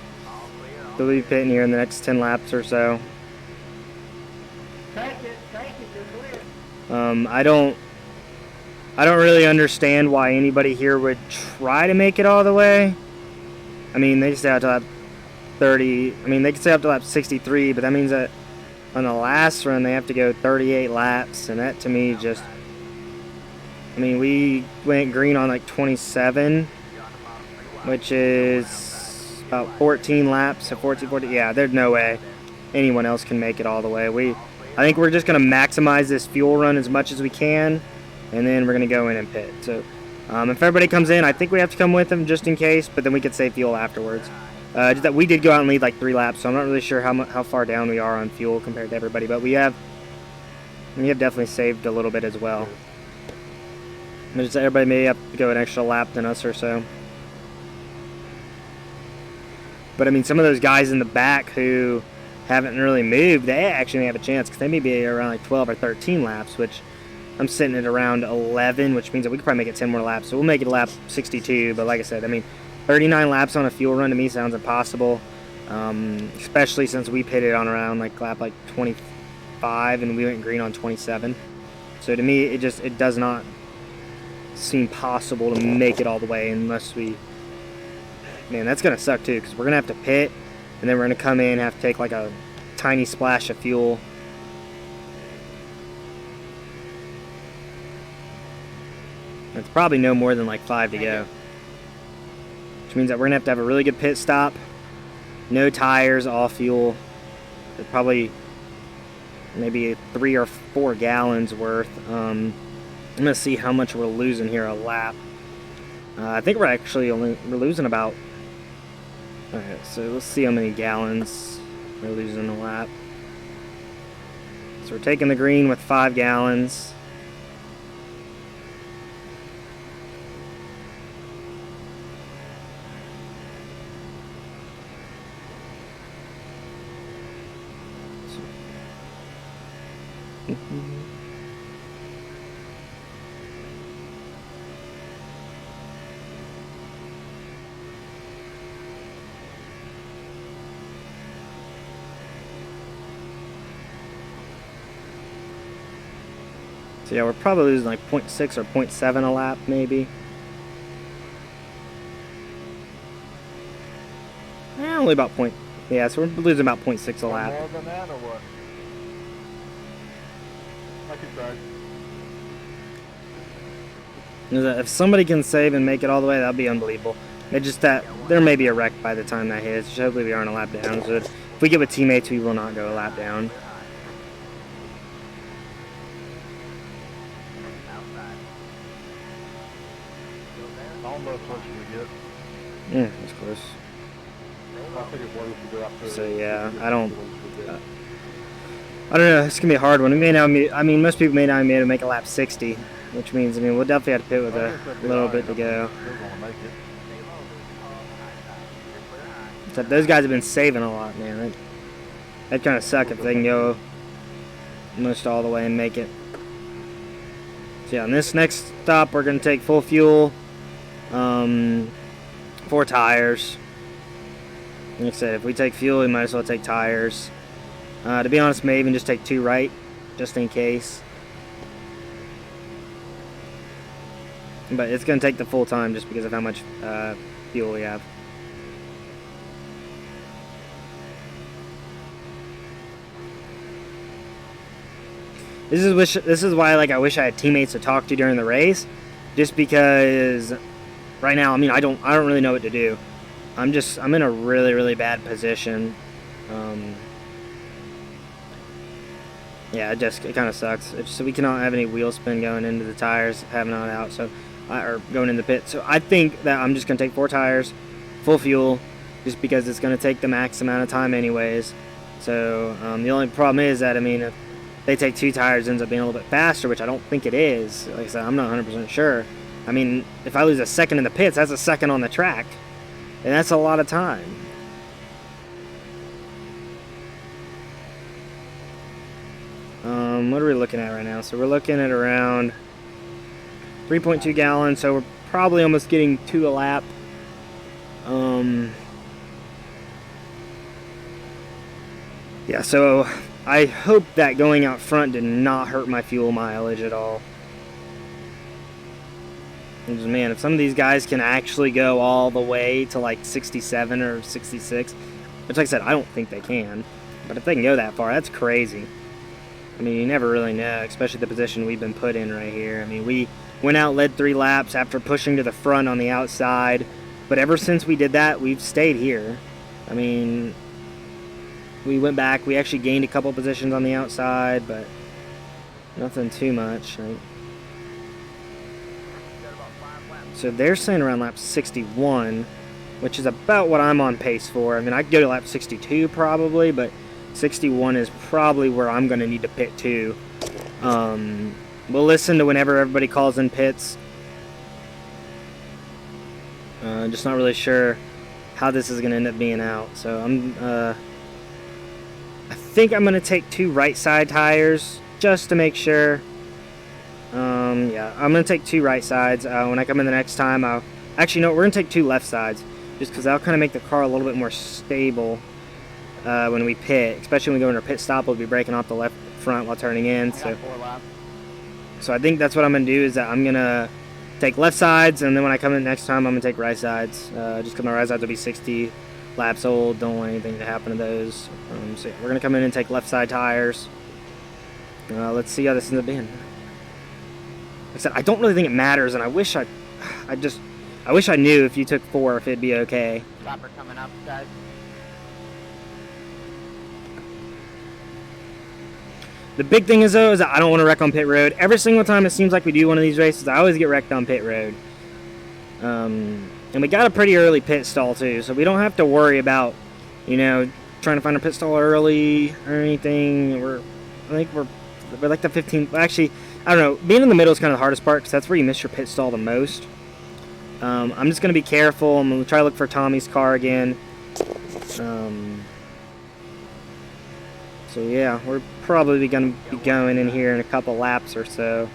We'll be pitting here in the next 10 laps or so. Take it, you're clear. I don't really understand why anybody here would try to make it all the way. I mean, they can stay out to lap 30. I mean, they can stay up to lap 63, but that means that on the last run they have to go 38 laps, and that to me just, I mean, we went green on like 27, which is about 14 laps, so 14, 40, yeah, there's no way anyone else can make it all the way. I think we're just going to maximize this fuel run as much as we can, and then we're going to go in and pit. So if everybody comes in, I think we have to come with them just in case, but then we could save fuel afterwards. Just that we did go out and lead like 3 laps, so I'm not really sure how far down we are on fuel compared to everybody, but we have definitely saved a little bit as well. Just that everybody may have to go an extra lap than us or so. But I mean, some of those guys in the back who haven't really moved, they actually have a chance because they may be around like 12 or 13 laps, which I'm sitting at around 11, which means that we could probably make it 10 more laps. So we'll make it lap 62, but like I said, I mean, 39 laps on a fuel run to me sounds impossible, especially since we pitted on around like lap like 25 and we went green on 27. So to me, it does not seem possible to make it all the way unless we, man, that's gonna suck too, because we're gonna have to pit and then we're gonna come in and have to take like a tiny splash of fuel. It's probably no more than like 5 to go, which means that we're gonna have a really good pit stop, no tires, all fuel. Probably maybe 3 or 4 gallons worth. I'm gonna see how much we're losing here a lap. I think we're losing about. Alright, so let's see how many gallons we're losing a lap. So we're taking the green with 5 gallons. So yeah, we're probably losing like 0.6 or 0.7 a lap, maybe. Only about point. Yeah, so we're losing about 0.6 a lap. More than that or what? I could try. If somebody can save and make it all the way, that'd be unbelievable. It's just that there may be a wreck by the time that hits. Hopefully we aren't a lap down. So if we get with teammates, we will not go a lap down. Almost what you get. Yeah, that's close. I think it's worth to go up to. So yeah, I don't know. It's gonna be a hard one. We may not. I mean, most people may not be able to make a lap 60, which means we'll definitely have to pit with a little bit to go. They're gonna make it. So those guys have been saving a lot, man. That'd kind of suck if they can go almost all the way and make it. So yeah, on this next stop, we're gonna take full fuel, 4 tires. Like I said, if we take fuel, we might as well take tires. To be honest, may even just take 2 right, just in case. But it's going to take the full time just because of how much fuel we have. This is why I wish I had teammates to talk to during the race, just because right now, I mean, I don't really know what to do. I'm in a really bad position. Yeah, it kind of sucks. So we cannot have any wheel spin going into the tires, having not out, so or going in the pit. So I think that I'm just gonna take 4 tires, full fuel, just because it's gonna take the max amount of time anyways. So the only problem is that, I mean, if they take 2 tires, it ends up being a little bit faster, which I don't think it is. Like I said, I'm not 100% sure. I mean, if I lose a second in the pits, that's a second on the track, and that's a lot of time. What are we looking at right now? So we're looking at around 3.2 gallons, so we're probably almost getting 2 a lap Yeah, so I hope that going out front did not hurt my fuel mileage at all. Because, man, if some of these guys can actually go all the way to like 67 or 66, which, like I said, I don't think they can, but if they can go that far, that's crazy. I mean, you never really know, especially the position we've been put in right here. I mean, we went out, led 3 laps after pushing to the front on the outside, but ever since we did that, we've stayed here. I mean, we went back, we actually gained a couple positions on the outside, but nothing too much, right? So they're saying around lap 61, which is about what I'm on pace for. I mean, I could go to lap 62 probably, but 61 is probably where I'm going to need to pit to. We'll listen to whenever everybody calls in pits. Just not really sure how this is going to end up being out. So I think I'm going to take 2 right side tires just to make sure. Yeah, I'm going to take 2 right sides. When I come in the next time, actually, no, we're going to take 2 left sides, just because that'll kind of make the car a little bit more stable when we pit, especially when we go into our pit stop. We'll be braking off the left front while turning in. So I think that's what I'm going to do, is that I'm going to take left sides, and then when I come in next time, I'm going to take right sides, just because my right sides will be 60 laps old. Don't want anything to happen to those. So yeah, we're going to come in and take left side tires. Let's see how this ends up being. Like I said, I don't really think it matters, and I wish I knew if you took 4 if it'd be okay. Stopper coming up, guys. The big thing is, though, is that I don't want to wreck on pit road. Every single time it seems like we do one of these races, I always get wrecked on pit road. And we got a pretty early pit stall, too, so we don't have to worry about, you know, trying to find a pit stall early or anything. I think we're like the 15th. Actually, I don't know. Being in the middle is kind of the hardest part, because that's where you miss your pit stall the most. I'm just going to be careful. I'm going to try to look for Tommy's car again. So yeah, we're probably going to be going in here in a couple laps or so.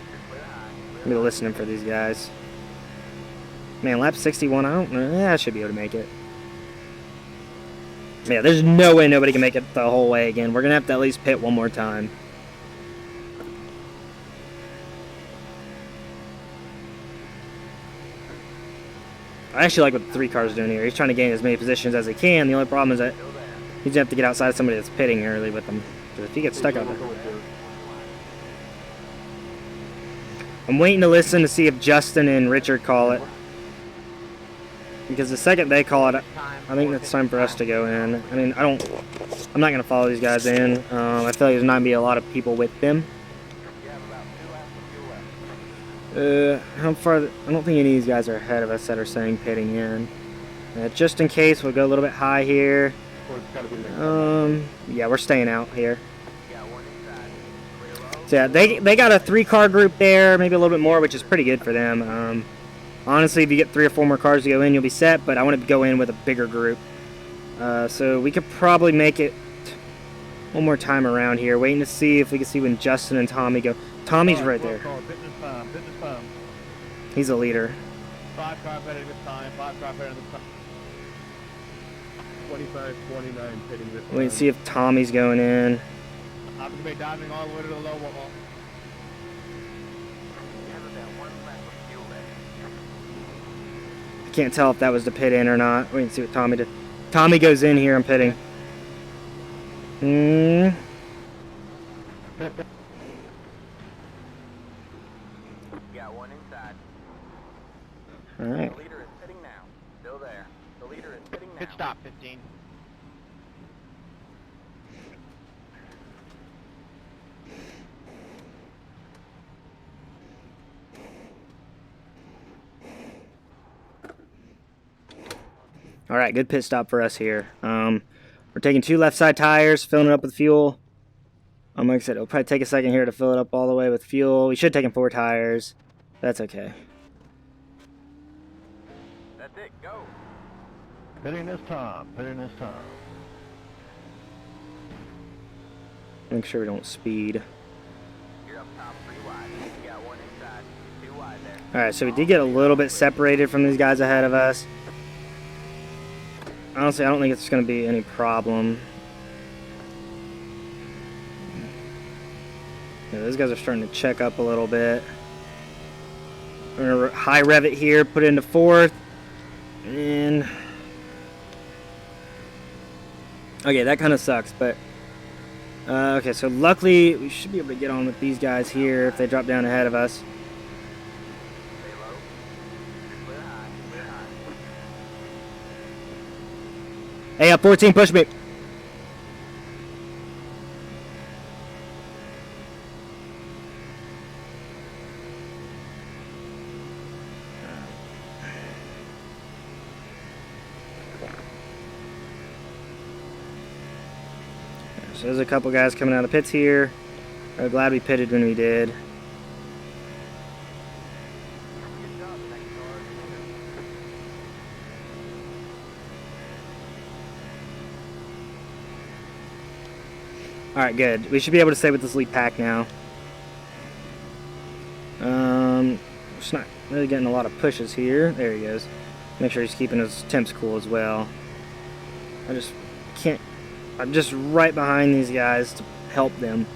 I'm be listening for these guys. Man, lap 61, I don't know. Yeah, I should be able to make it. Yeah, there's no way nobody can make it the whole way again. We're going to have to at least pit one more time. I actually like what the 3 cars doing here. He's trying to gain as many positions as he can. The only problem is that he's going to have to get outside somebody that's pitting early with him. Because if he gets stuck out there. I'm waiting to listen to see if Justin and Richard call it. Because the second they call it, I think it's time for us to go in. I mean, I'm not going to follow these guys in. I feel like there's not going to be a lot of people with them. How far? I don't think any of these guys are ahead of us that are saying pitting in. Just in case, we'll go a little bit high here. Yeah, we're staying out here. So yeah, they got a 3-car group there, maybe a little bit more, which is pretty good for them. Honestly, if you get 3 or 4 more cars to go in, you'll be set. But I want to go in with a bigger group, so we could probably make it one more time around here. Waiting to see if we can see when Justin and Tommy go. Tommy's right there. He's a leader. 5 car better this time. 5 car better this time. 25, 29 pitting this time. Wait and see if Tommy's going in. I'm going to be diving all the way to the low wall. I can't tell if that was the pit in or not. Wait and see what Tommy did. Tommy goes in here. I'm pitting. Got one inside. All right. The leader is sitting now. Still there. The leader is sitting now. Good stop, 15. All right, good pit stop for us here. We're taking 2 left side tires, filling it up with fuel. Like I said, it'll probably take a second here to fill it up all the way with fuel. We should take 4 tires. That's okay. That's it. Go. Pitting this time. Pitting this time. Make sure we don't speed. You're up top 3 wide. You got one inside. 2 wide there. All right, so we did get a little bit separated from these guys ahead of us. honestly, I don't think it's going to be any problem. Yeah, those guys are starting to check up a little bit. We're going to high rev it here, put it into fourth. And... okay, that kind of sucks, but... okay, so luckily, we should be able to get on with these guys here if they drop down ahead of us. Stay low. Clear high. Clear high. Hey, up 14, push me. So there's a couple guys coming out of pits here. I'm glad we pitted when we did. Good job. Next car is clear. Alright, good. We should be able to stay with this lead pack now. Just not really getting a lot of pushes here. There he goes. Make sure he's keeping his temps cool as well. I just can't... I'm just right behind these guys to help them.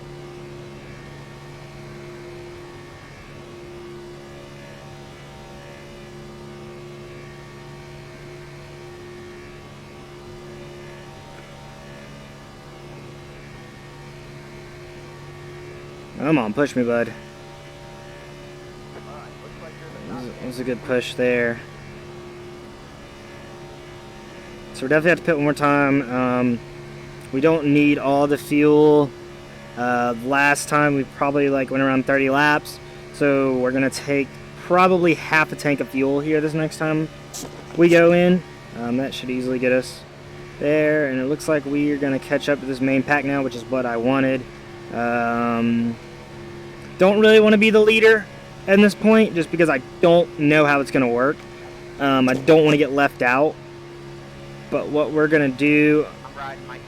Come on, push me, bud. Alright, looks like you're the top. That was a good push there. So we definitely have to pit one more time. We don't need all the fuel. Last time we probably went around 30 laps. So we're gonna take probably half a tank of fuel here this next time we go in. That should easily get us there. And it looks like we are gonna catch up to this main pack now, which is what I wanted. Don't really want to be the leader at this point, just because I don't know how it's gonna work. I don't want to get left out. But what we're gonna do, I'm riding Mikey.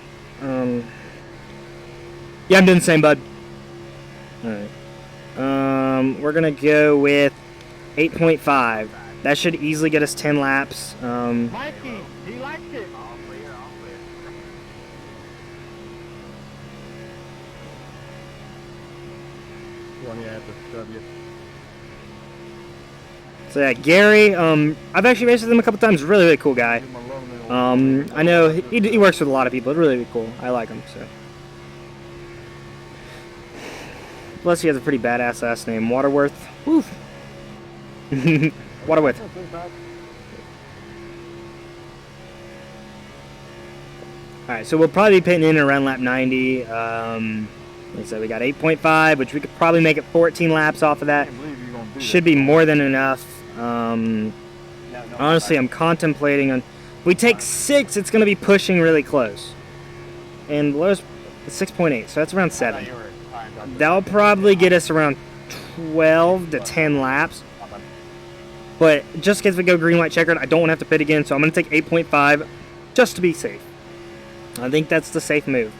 yeah, I'm doing the same, bud. Alright. We're gonna go with 8.5. That should easily get us 10 laps. Mikey, he likes it. All clear, all clear. Well, yeah, the W. So yeah, Gary, I've actually raced with him a couple times. Really, really cool guy. I know he works with a lot of people. Really, really cool. I like him, so. Plus, he has a pretty badass last name, Waterworth. Woof. Waterworth. Alright, so we'll probably be pitting in around lap 90. Like I said, we got 8.5, which we could probably make it 14 laps off of that. Should be more than enough. Honestly, I'm contemplating on... If we take 6, it's going to be pushing really close. And the lowest is 6.8, so that's around 7. That'll probably get us around 12 to 10 laps. But just in case we go green, white, checkered, I don't want to have to pit again, so I'm going to take 8.5 just to be safe. I think that's the safe move.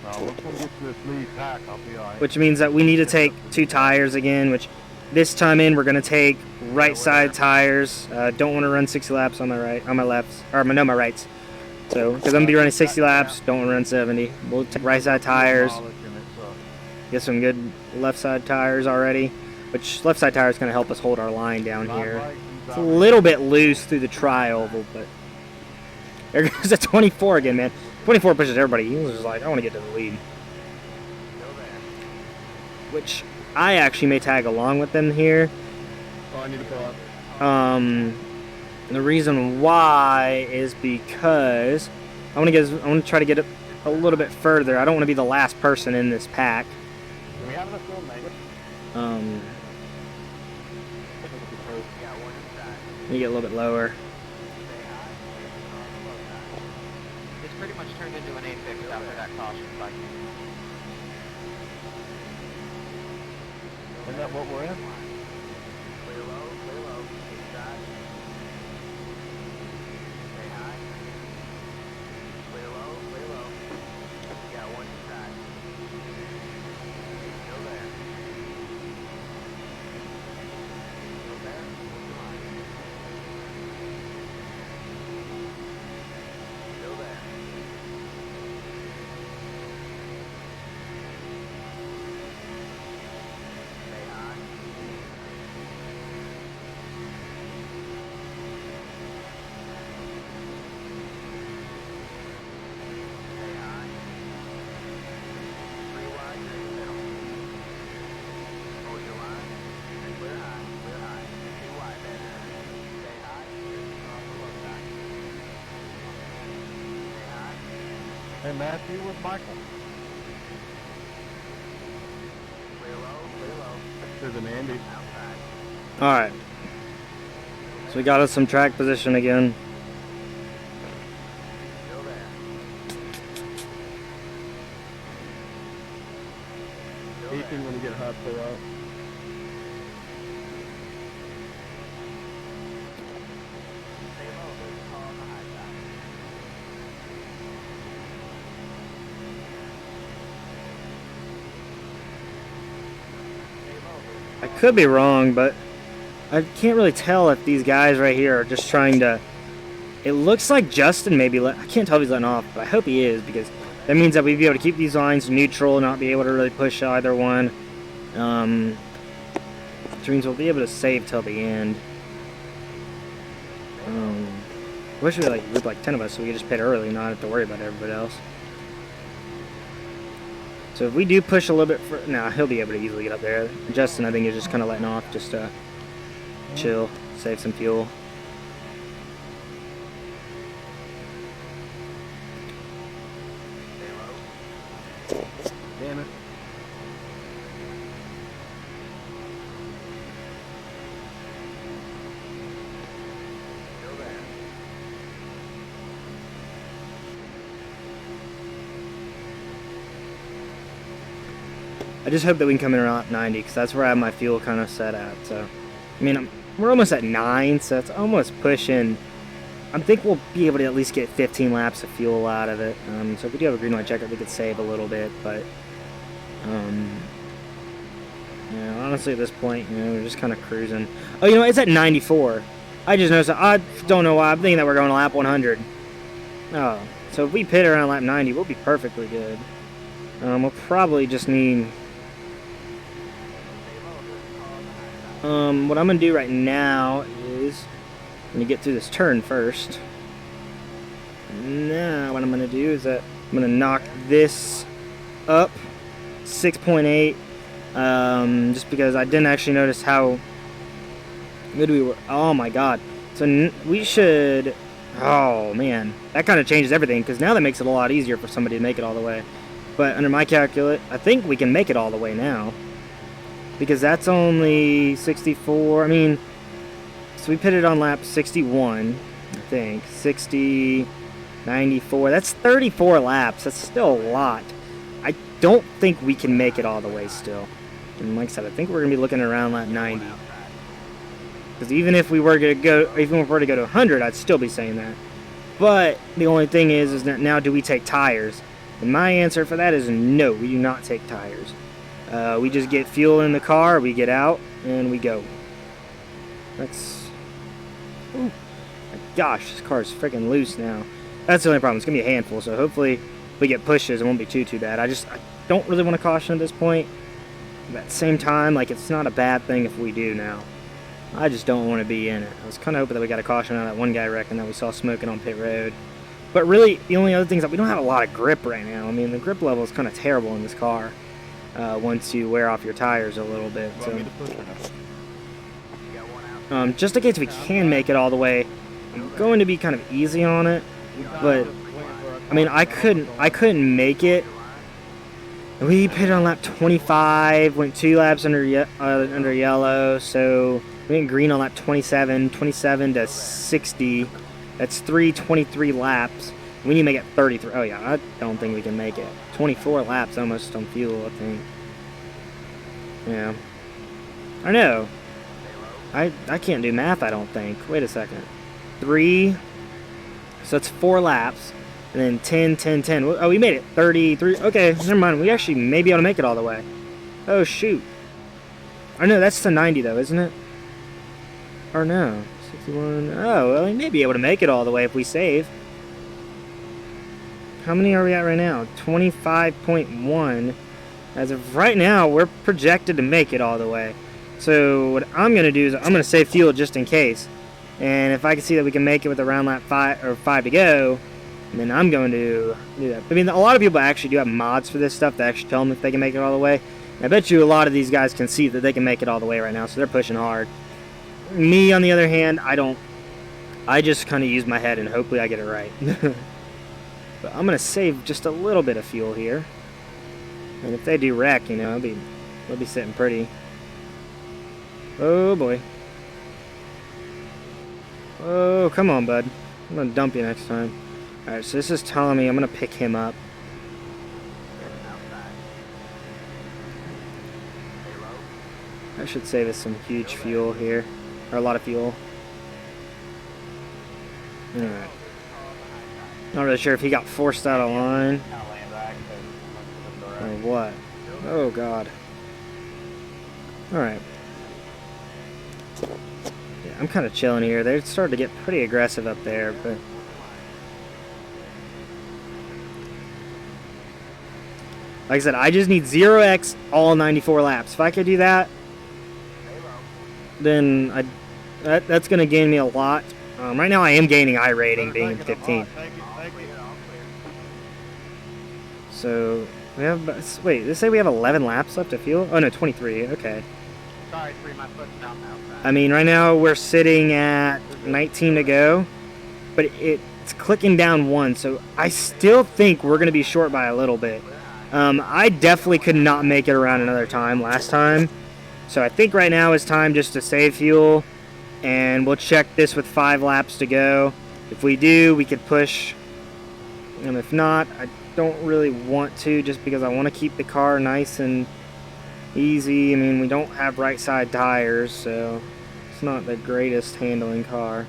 Once we get to this lead pack, I'll be alright. Which means that we need to take 2 tires again, which this time in we're going to take right side tires. Don't want to run 60 laps on my right, on my lefts, or no, my rights. So, because I'm going to be running 60 laps, don't want to run 70. We'll take right side tires. Get some good left side tires already, which left side tire is going to help us hold our line down here. It's a little bit loose through the tri-oval, but there goes a 24 again, man. 24 pushes everybody. He was just like, I want to get to the lead. Which I actually may tag along with them here. Oh, I need to pull up. The reason why is because I want to try to get a little bit further. I don't want to be the last person in this pack. Do we have enough fuel, mate? Let me get a little bit lower. It's pretty much turned into an NISFixed after that caution. Like, Isn't that what we're in? Clear low, inside. Stay high. Clear low. You got one inside. Still there. Still there. Hey, Matthew, with Michael. Clear low. There's an Andy. Outside. Alright. So we got us some track position again. Still there. Still Ethan, when you get hot, pull out. Stay low. There's a car on the high side. Stay low. There's I could be wrong, but I can't really tell if these guys right here are just trying to... It looks like Justin maybe I can't tell if he's letting off, but I hope he is, because that means that we'd be able to keep these lines neutral, not be able to really push either one. Which means we'll be able to save till the end. I wish we had like, grouped like 10 of us so we could just pit early and not have to worry about everybody else. So if we do push a little bit for... Nah, he'll be able to easily get up there. Justin, I think, is just kind of letting off, just to chill, save some fuel. Damn it. still there. I just hope that we can come in around 90, because that's where I have my fuel kind of set at. So, I mean, we're almost at 9, so it's almost pushing. I think we'll be able to at least get 15 laps of fuel out of it. So if we do have a green light checker, we could save a little bit, but yeah, honestly at this point, we're just kind of cruising. Oh, it's at 94. I just noticed. I don't know why I'm thinking that we're going to lap 100. Oh, so if we pit around lap 90, we'll be perfectly good. We'll probably just need... what I'm going to do right now is... I'm going to get through this turn first. Now, what I'm going to do is that I'm going to knock this up 6.8. Just because I didn't actually notice how good we were. Oh my god. So we should... Oh man. That kind of changes everything, because now that makes it a lot easier for somebody to make it all the way. But under my calculate, I think we can make it all the way now. Because that's only 64. I mean, so we pitted on lap 61, I think. 60, 94. That's 34 laps. That's still a lot. I don't think we can make it all the way still. And like I said, I think we're going to be looking around lap 90. Because even if we were to go to 100, I'd still be saying that. But the only thing is that now do we take tires? And my answer for that is no, we do not take tires. We just get fuel in the car, we get out, and we go. That's... Ooh, my gosh, this car is freaking loose now. That's the only problem. It's going to be a handful, so hopefully if we get pushes, it won't be too bad. I don't really want to caution at this point. But at the same time, like, it's not a bad thing if we do now. I just don't want to be in it. I was kind of hoping that we got a caution out of that one guy wrecking that we saw smoking on pit road. But really, the only other thing is that we don't have a lot of grip right now. I mean, the grip level is kind of terrible in this car once you wear off your tires a little bit. Want me So, to push or no? just in case we can make it all the way, I'm going to be kind of easy on it. But I mean, I couldn't make it. We pitted on lap 25, went 2 laps under yellow, so we went green on lap 27 to 60. That's 23 laps. We need to make it 33. Oh yeah, I don't think we can make it. 24 laps almost on fuel, I think. Yeah. I know. I can't do math, I don't think. Wait a second. 3. So it's 4 laps. And then 10, 10, 10. Oh, we made it. 33. Okay, never mind. We actually may be able to make it all the way. Oh, shoot. I know, that's the 90, though, isn't it? Or no. 61. Oh, well, we may be able to make it all the way if we save. How many are we at right now? 25.1. As of right now, we're projected to make it all the way. So what I'm going to do is I'm going to save fuel just in case. And if I can see that we can make it with around lap 5 to go, then I'm going to do that. I mean, a lot of people actually do have mods for this stuff that actually tell them if they can make it all the way. And I bet you a lot of these guys can see that they can make it all the way right now, so they're pushing hard. Me, on the other hand, I don't. I just kind of use my head and hopefully I get it right. But I'm gonna save just a little bit of fuel here. And if they do wreck, you know, they'll be sitting pretty. Oh boy. Oh, come on, bud. I'm gonna dump you next time. Alright, so this is telling me I'm gonna pick him up. That should save us some huge fuel here. Or a lot of fuel. Alright. Not really sure if he got forced out of line. Or what. Oh god. Alright. Yeah, I'm kind of chilling here. They're starting to get pretty aggressive up there, but... Like I said, I just need 0x all 94 laps. If I could do that, then that's going to gain me a lot. Right now I am gaining iRating, being 15. So, we have... Wait, they say we have 11 laps left to fuel? Oh no, 23. Okay. Sorry, three, my foot's down outside. I mean, right now we're sitting at 19 to go, but it's clicking down 1, so I still think we're going to be short by a little bit. I definitely could not make it around another time last time, so I think right now is time just to save fuel, and we'll check this with 5 laps to go. If we do, we could push, and if not, I don't really want to, just because I want to keep the car nice and easy. I mean, we don't have right side tires, so it's not the greatest handling car.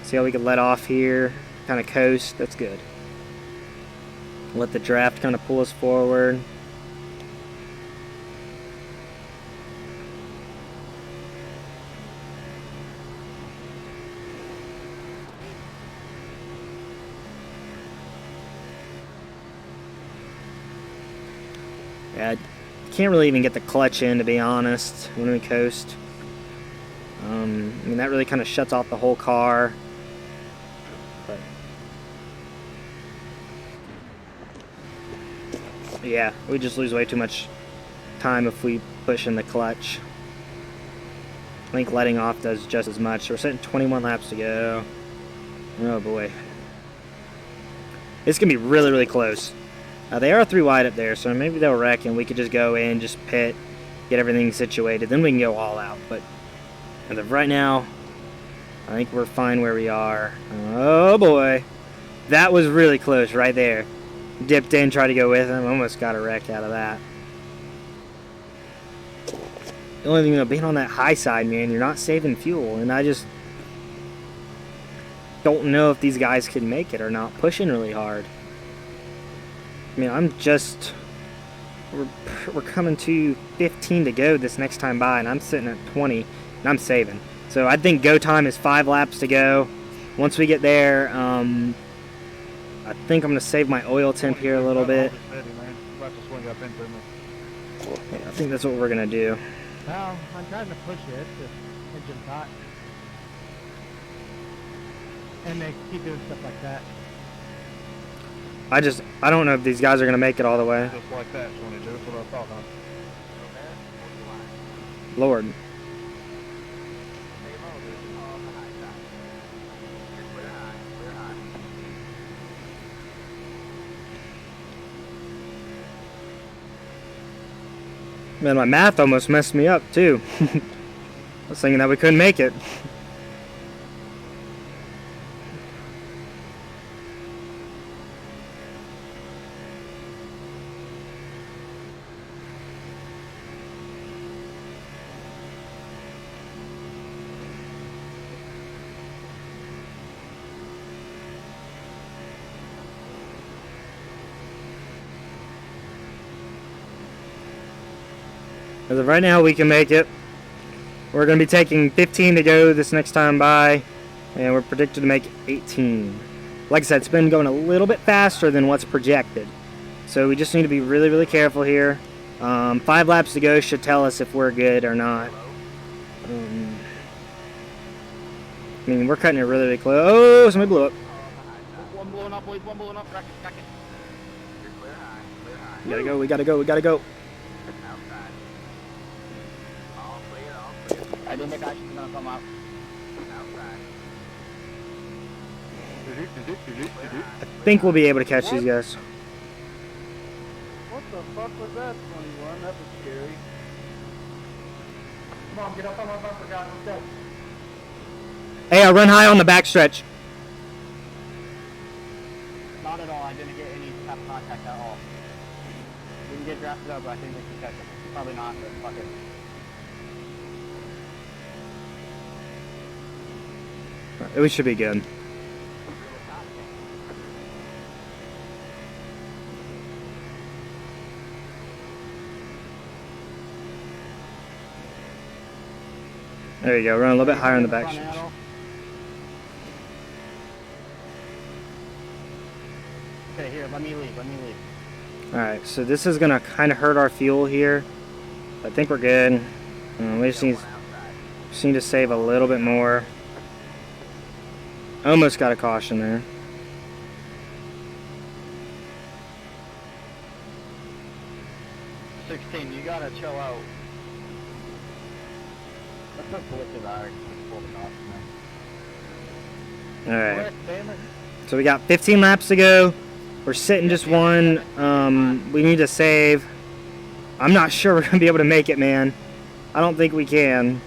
See how we can let off here, kind of coast. That's good. Let the draft kind of pull us forward. Yeah, can't really even get the clutch in, to be honest, when we coast. I mean, that really kind of shuts off the whole car. But yeah, we just lose way too much time if we push in the clutch. I think letting off does just as much. So we're sitting 21 laps to go. Oh boy. It's going to be really, really close. They are 3 wide up there, so maybe they'll wreck and we could just go in, just pit, get everything situated, then we can go all out. But as of right now, I think we're fine where we are. Oh boy. That was really close right there. Dipped in, tried to go with him, almost got a wreck out of that. The only thing, being on that high side, man, you're not saving fuel, and I just don't know if these guys can make it or not, pushing really hard. I mean, we're coming to 15 to go this next time by, and I'm sitting at 20, and I'm saving. So I think go time is 5 laps to go. Once we get there, I think I'm going to save my oil temp here a little bit. Yeah, I think that's what we're going to do. Well, I'm trying to push it. It's just engine hot. And they keep doing stuff like that. I don't know if these guys are going to make it all the way. Just like that, 22. That's what I thought, huh? Lord. Man, my math almost messed me up, too. I was thinking that we couldn't make it. As of right now, we can make it. We're going to be taking 15 to go this next time by, and we're predicted to make 18. Like I said, it's been going a little bit faster than what's projected. So we just need to be really, really careful here. 5 laps to go should tell us if we're good or not. I mean, we're cutting it really, really close. Oh, somebody blew up. One blowing up, boys. One blowing up. Racket, racket. You're clear high. Clear high. We gotta go, we gotta go, we gotta go. Outside. All clear, all clear. I think the guy is gonna come out. Outside. I think we'll be able to catch these guys. What the fuck was that, 21? That was scary. Come on, get up on my bumper, guys. Let's go. Hey, I run high on the backstretch. Not at all. I didn't get any contact at all. We can get drafted up, but I think we can catch him. Probably not, but fuck it. We should be good. There you go. Run a little bit higher on the backstretch. Okay, here, let me leave. Alright, so this is going to kind of hurt our fuel here. I think we're good. We just need to save a little bit more. Almost got a caution there. You gotta chill out. Let's just look at our pull the caution. Alright. So we got 15 laps to go. We're sitting just one. We need to save. I'm not sure we're going to be able to make it, man. I don't think we can.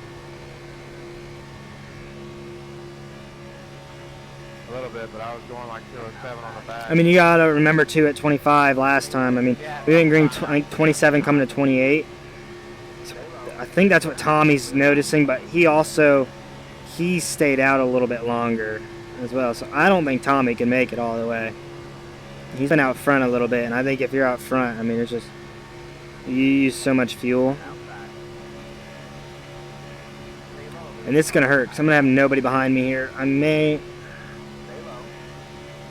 A little bit, but I was going like 207 on the back. I mean, you got to remember, too, at 25 last time. I mean, we didn't green 27 coming to 28. So I think that's what Tommy's noticing, but he stayed out a little bit longer as well. So I don't think Tommy can make it all the way. He's been out front a little bit, and I think if you're out front, I mean, it's just, you use so much fuel. And this is going to hurt, because I'm going to have nobody behind me here. I may...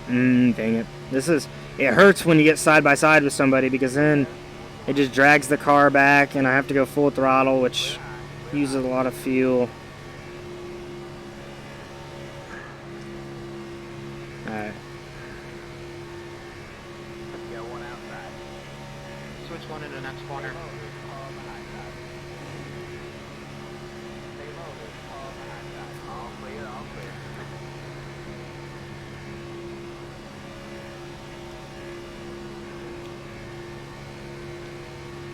dang it. It hurts when you get side by side with somebody, because then it just drags the car back, and I have to go full throttle, which uses a lot of fuel. Alright. Switch one into the next corner.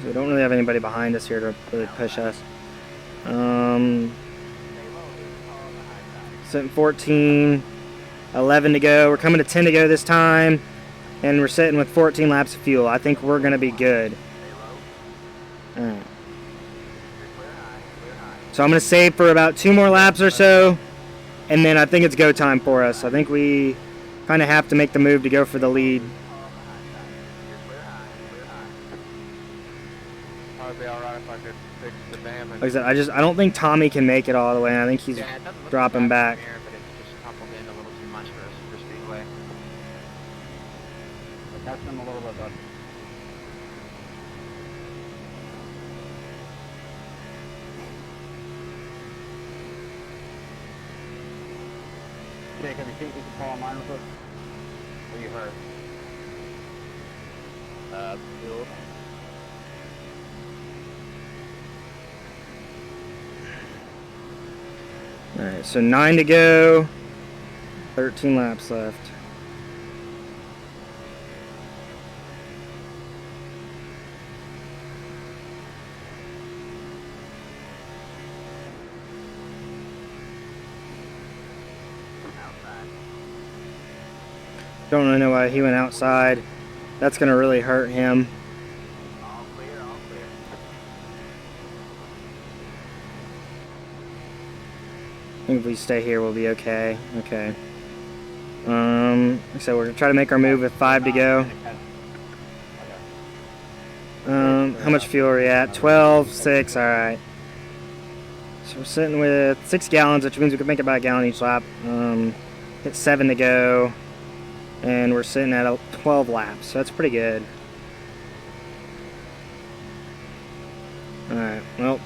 We don't really have anybody behind us here to really push us. Sitting 14, 11 to go. We're coming to 10 to go this time, and we're sitting with 14 laps of fuel. I think we're going to be good. Alright. So I'm going to save for about 2 more laps or so, and then I think it's go time for us. I think we kind of have to make the move to go for the lead. Probably be alright if I could fix the damage. Like I said, I don't think Tommy can make it all the way. I think he's Yeah, it doesn't look dropping too back. bad from here, but it's just coupled in a little too much for a super speedway. Catch them a little bit, bud. Jake, have you seen if you can pull on mine real quick? What you heard? Fuel. Alright, so 9 to go. 13 laps left. Don't really know why he went outside. That's going to really hurt him. All clear, all clear. I think if we stay here, we'll be okay. Okay. So we're going to try to make our move with 5 to go. How much fuel are we at? 12, 6, alright. So we're sitting with 6 gallons, which means we could make about a gallon each lap. Hit 7 to go. And we're sitting at 12 laps, so that's pretty good. Alright, well.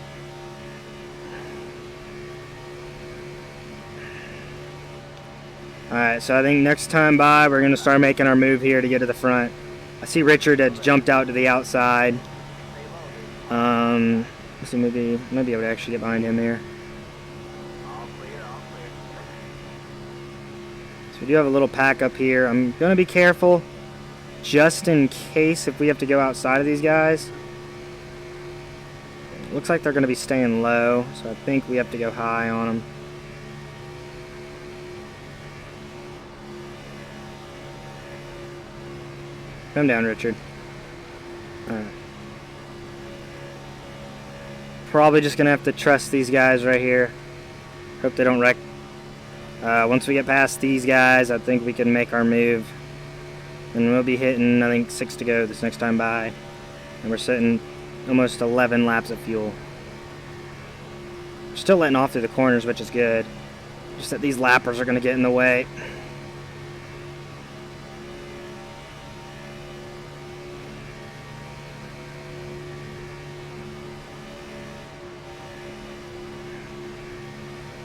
Alright, so I think next time by, we're going to start making our move here to get to the front. I see Richard has jumped out to the outside. Let's see, maybe might be able to actually get behind him here. All clear, all clear. So We do have a little pack up here. I'm going to be careful just in case if we have to go outside of these guys. Looks like they're going to be staying low, so I think we have to go high on them. Come down, Richard. Alright. Probably just going to have to trust these guys right here. Hope they don't wreck. Once we get past these guys, I think we can make our move. And we'll be hitting, I think, 6 to go this next time by. And we're sitting almost 11 laps of fuel. We're still letting off through the corners, which is good. Just that these lappers are going to get in the way.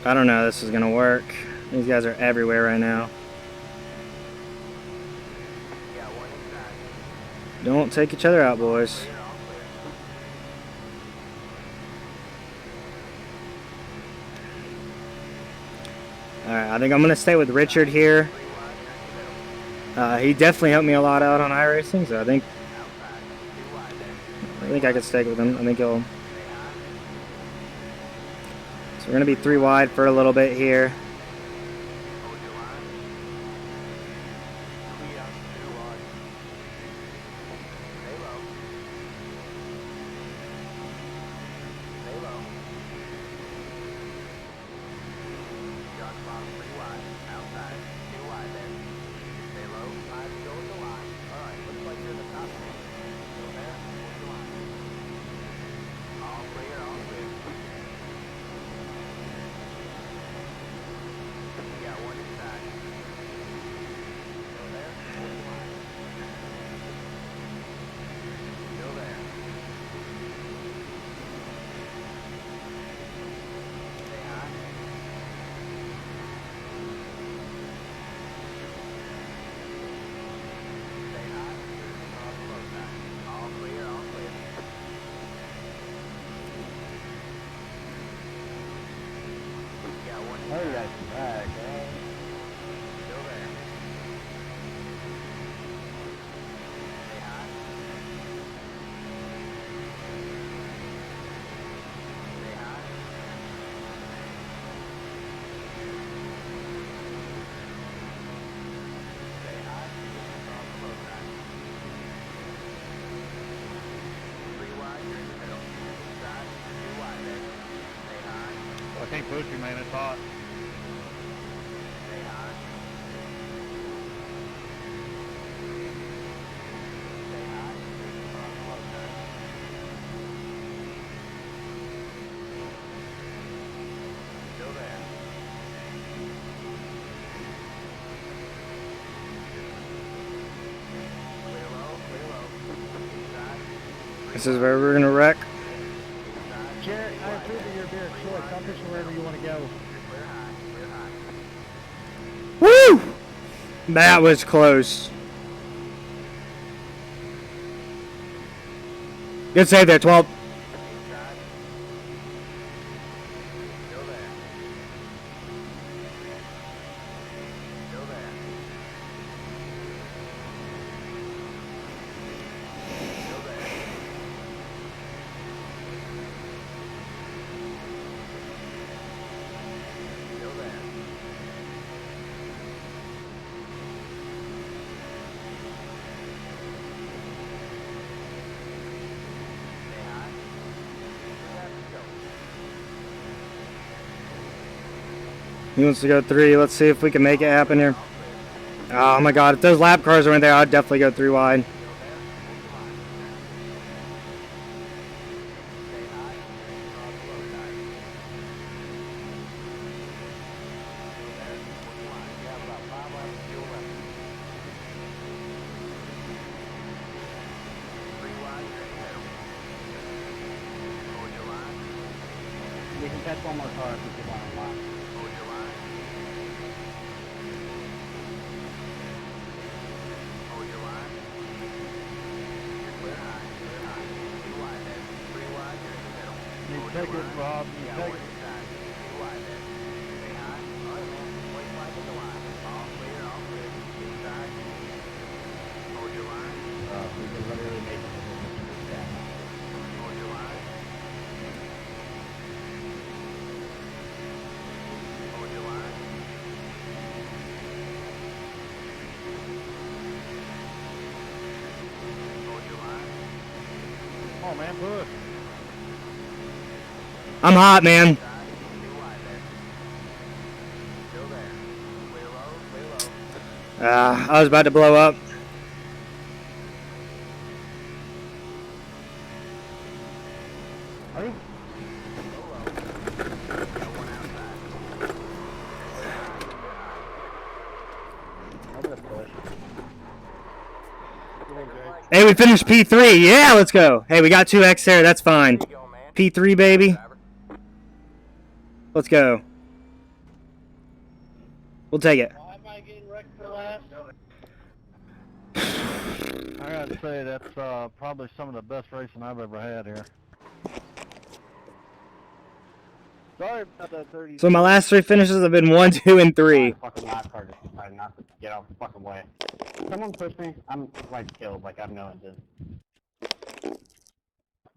I don't know if this is going to work. These guys are everywhere right now. Don't take each other out, boys. Alright, I think I'm going to stay with Richard here. He definitely helped me a lot out on Iracing, so I think I could stay with him. I think he'll... So we're going to be 3 wide for a little bit here. Oh, you got some bag, man. Still there. Stay high. Stay high. Stay high. On the low side. 3 wide, you're in the middle. Side, 2 wide there. Stay high. Well, I can't push you, man. It's hot. Stay high. Stay high. On the low side. Still there. Clear low, clear low. Side. This is where we're going to wreck. Jarrett, I approve of your beer choice. I'll push you wherever you want to go. Clear high, clear high. Woo! That was close. Good save there, 12. Inside. Still there. Still there. Still there. Still there. Stay high. 3 laps to go. He wants to go 3. Let's see if we can make it happen here. Oh my god, if those lap cars weren't there, I'd definitely go 3 wide. Stay high. On the low side. Still there. 1 wide. You have about 5 laps of fuel left. 3 wide, you're in the middle. Hold your line. You can catch one more car if you want to line. Hold your line. Hold your line. You're clear high, clear high. 2 wide there. 3 wide, you're in the middle. You Hold take your it, line. Rob. You Yeah, take one it. inside. 2 wide there. Stay high. All right, man. Wait till I get the line. All clear, all Come on, man, push. I'm hot, man. Too wide there. Still there. Clear low, I was about to blow up. Are you? Got one outside. I'm gonna push. Hey, we finished P3. Yeah, let's go. Hey, we got 2x there. That's fine. There you go, man. P3, baby. Driver. Let's go. We'll take it. Why am I getting wrecked for last? I gotta say, that's probably some of the best racing I've ever had here. Sorry about that 30. So my last 3 finishes have been 1, 2, and 3. Fucking last car just decided not to get out of the fucking way. Someone push me. I'm like killed. Like I have no engine.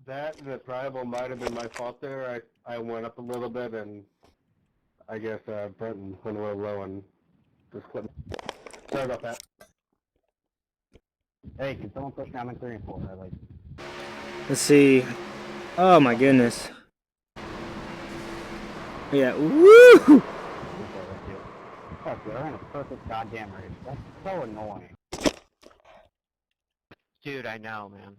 That and the tribal might have been my fault there. I went up a little bit and I guess Brenton went a little low and just couldn't. Sorry about that. Hey, can someone push me? I'm in 3 and 4. Let's see. Oh my goodness. Yeah. Woo! Fuck, we're in a perfect goddamn race. That's so annoying. Dude, I know, man.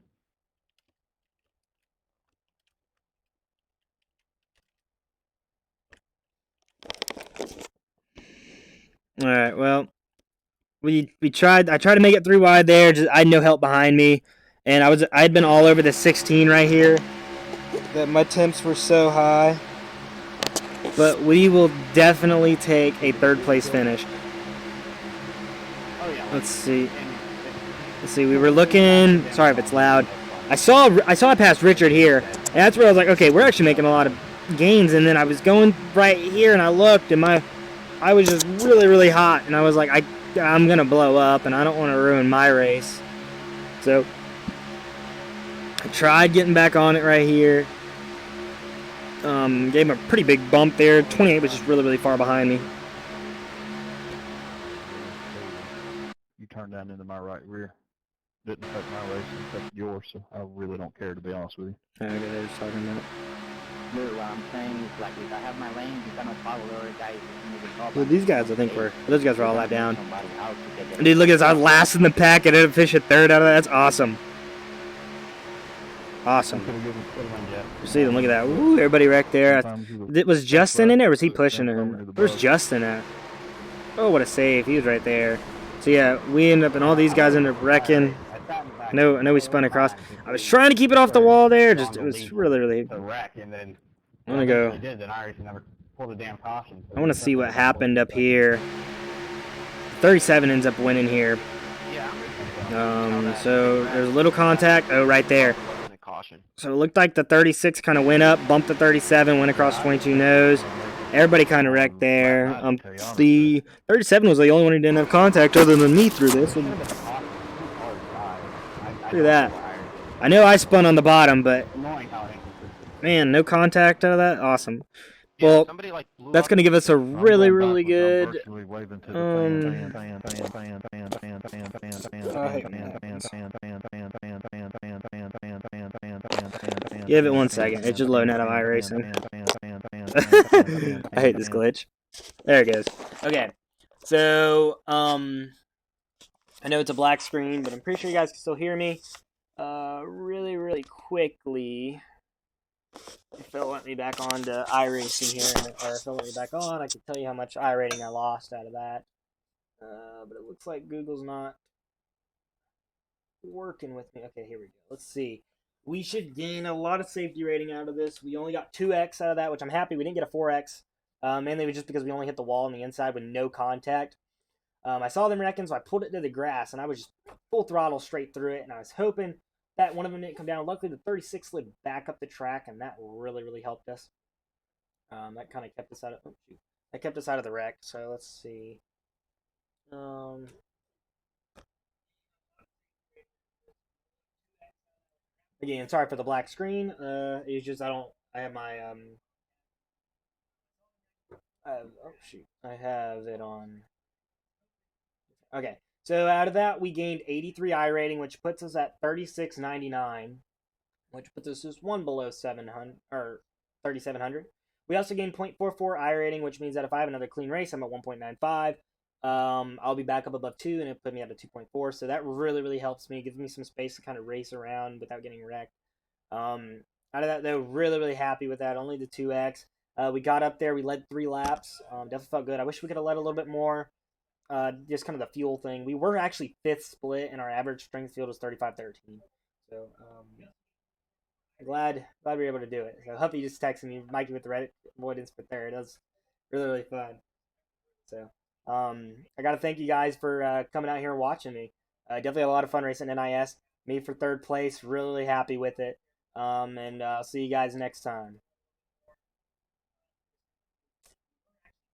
All right. Well, we tried. I tried to make it 3 wide there. Just I had no help behind me, and I'd been all over the 16 right here. That my temps were so high. But we will definitely take a 3rd place finish. Oh yeah. Let's see. Let's see. We were looking. Sorry if it's loud. I saw I passed Richard here, and that's where I was like, okay, we're actually making a lot of gains. And then I was going right here, and I looked, and I was just really hot, and I was like, I'm gonna blow up, and I don't want to ruin my race. So I tried getting back on it right here. Gave him a pretty big bump there. 28 was just really far behind me. You turned down into my right rear. Didn't affect my race, it affected yours, so I really don't care, to be honest with you. Okay, they're just talking about it. Dude, what I'm saying is, like, if I have my lane, you cannot follow the other guys. Well, these guys, I think, those guys were all that down. Dude, look at this. I was last in the pack and ended up finishing 3rd out of that. That's awesome. Awesome. See them, look at that. Woo, everybody wrecked there. Was Justin in there, or was he pushing him? Where's Justin at? Oh, what a save. He was right there. So, yeah, we ended up, and all these guys ended up wrecking. I know we spun across. I was trying to keep it off the wall there. Just, it was really... The wreck, and then I'm gonna go. did, then Iracing never pulled the damn caution. I want to see what happened up here. 37 ends up winning here. So there's a little contact. Oh, right there. So it looked like the 36 kind of went up, bumped the 37, went across 22 nose. Everybody kind of wrecked there. The 37 was the only one who didn't have contact other than me through this. And look at that. I know I spun on the bottom, but man, no contact out of that. Awesome. Well, that's going to give us a really good. Give it 1 second. It's just loading out of Iracing. I hate this glitch. There it goes. Okay. So, I know it's a black screen, but I'm pretty sure you guys can still hear me. Really quickly. If it'll let me back on to iRacing here, or if it'll let me back on, I can tell you how much iRating I lost out of that. But it looks like Google's not working with me. Okay, here we go. Let's see. We should gain a lot of safety rating out of this. We only got 2x out of that, which I'm happy. We didn't get a 4x. Mainly just because we only hit the wall on the inside with no contact. I saw them wrecking, so I pulled it to the grass, and I was just full throttle straight through it, and I was hoping that one of them didn't come down. Luckily, the 36 slid back up the track, and that really helped us. That kind of kept us out of... Oh, shoot. That kept us out of the wreck, so let's see. Again, sorry for the black screen. It's just I have my oh shoot, I have it on. Okay, so out of that we gained 83 I rating, which puts us at 36.99. which puts us just one below 700 or 3,700. We also gained 0.44 I rating, which means that if I have another clean race, I'm at 1.95. I'll be back up above 2, and it'll put me at a 2.4. So that really helps me, gives me some space to kind of race around without getting wrecked. Out of that, though, really happy with that. Only the 2x. We got up there. We led 3 laps. Definitely felt good. I wish we could have led a little bit more. Just kind of the fuel thing. We were actually 5th split, and our average strength field was 35-13. So glad we were able to do it. So Huffy just texted me, Mikey with the Reddit avoidance for third. That was really fun. So I got to thank you guys for coming out here and watching me. Definitely had a lot of fun racing NIS. Me for 3rd place. Really happy with it. And I'll see you guys next time.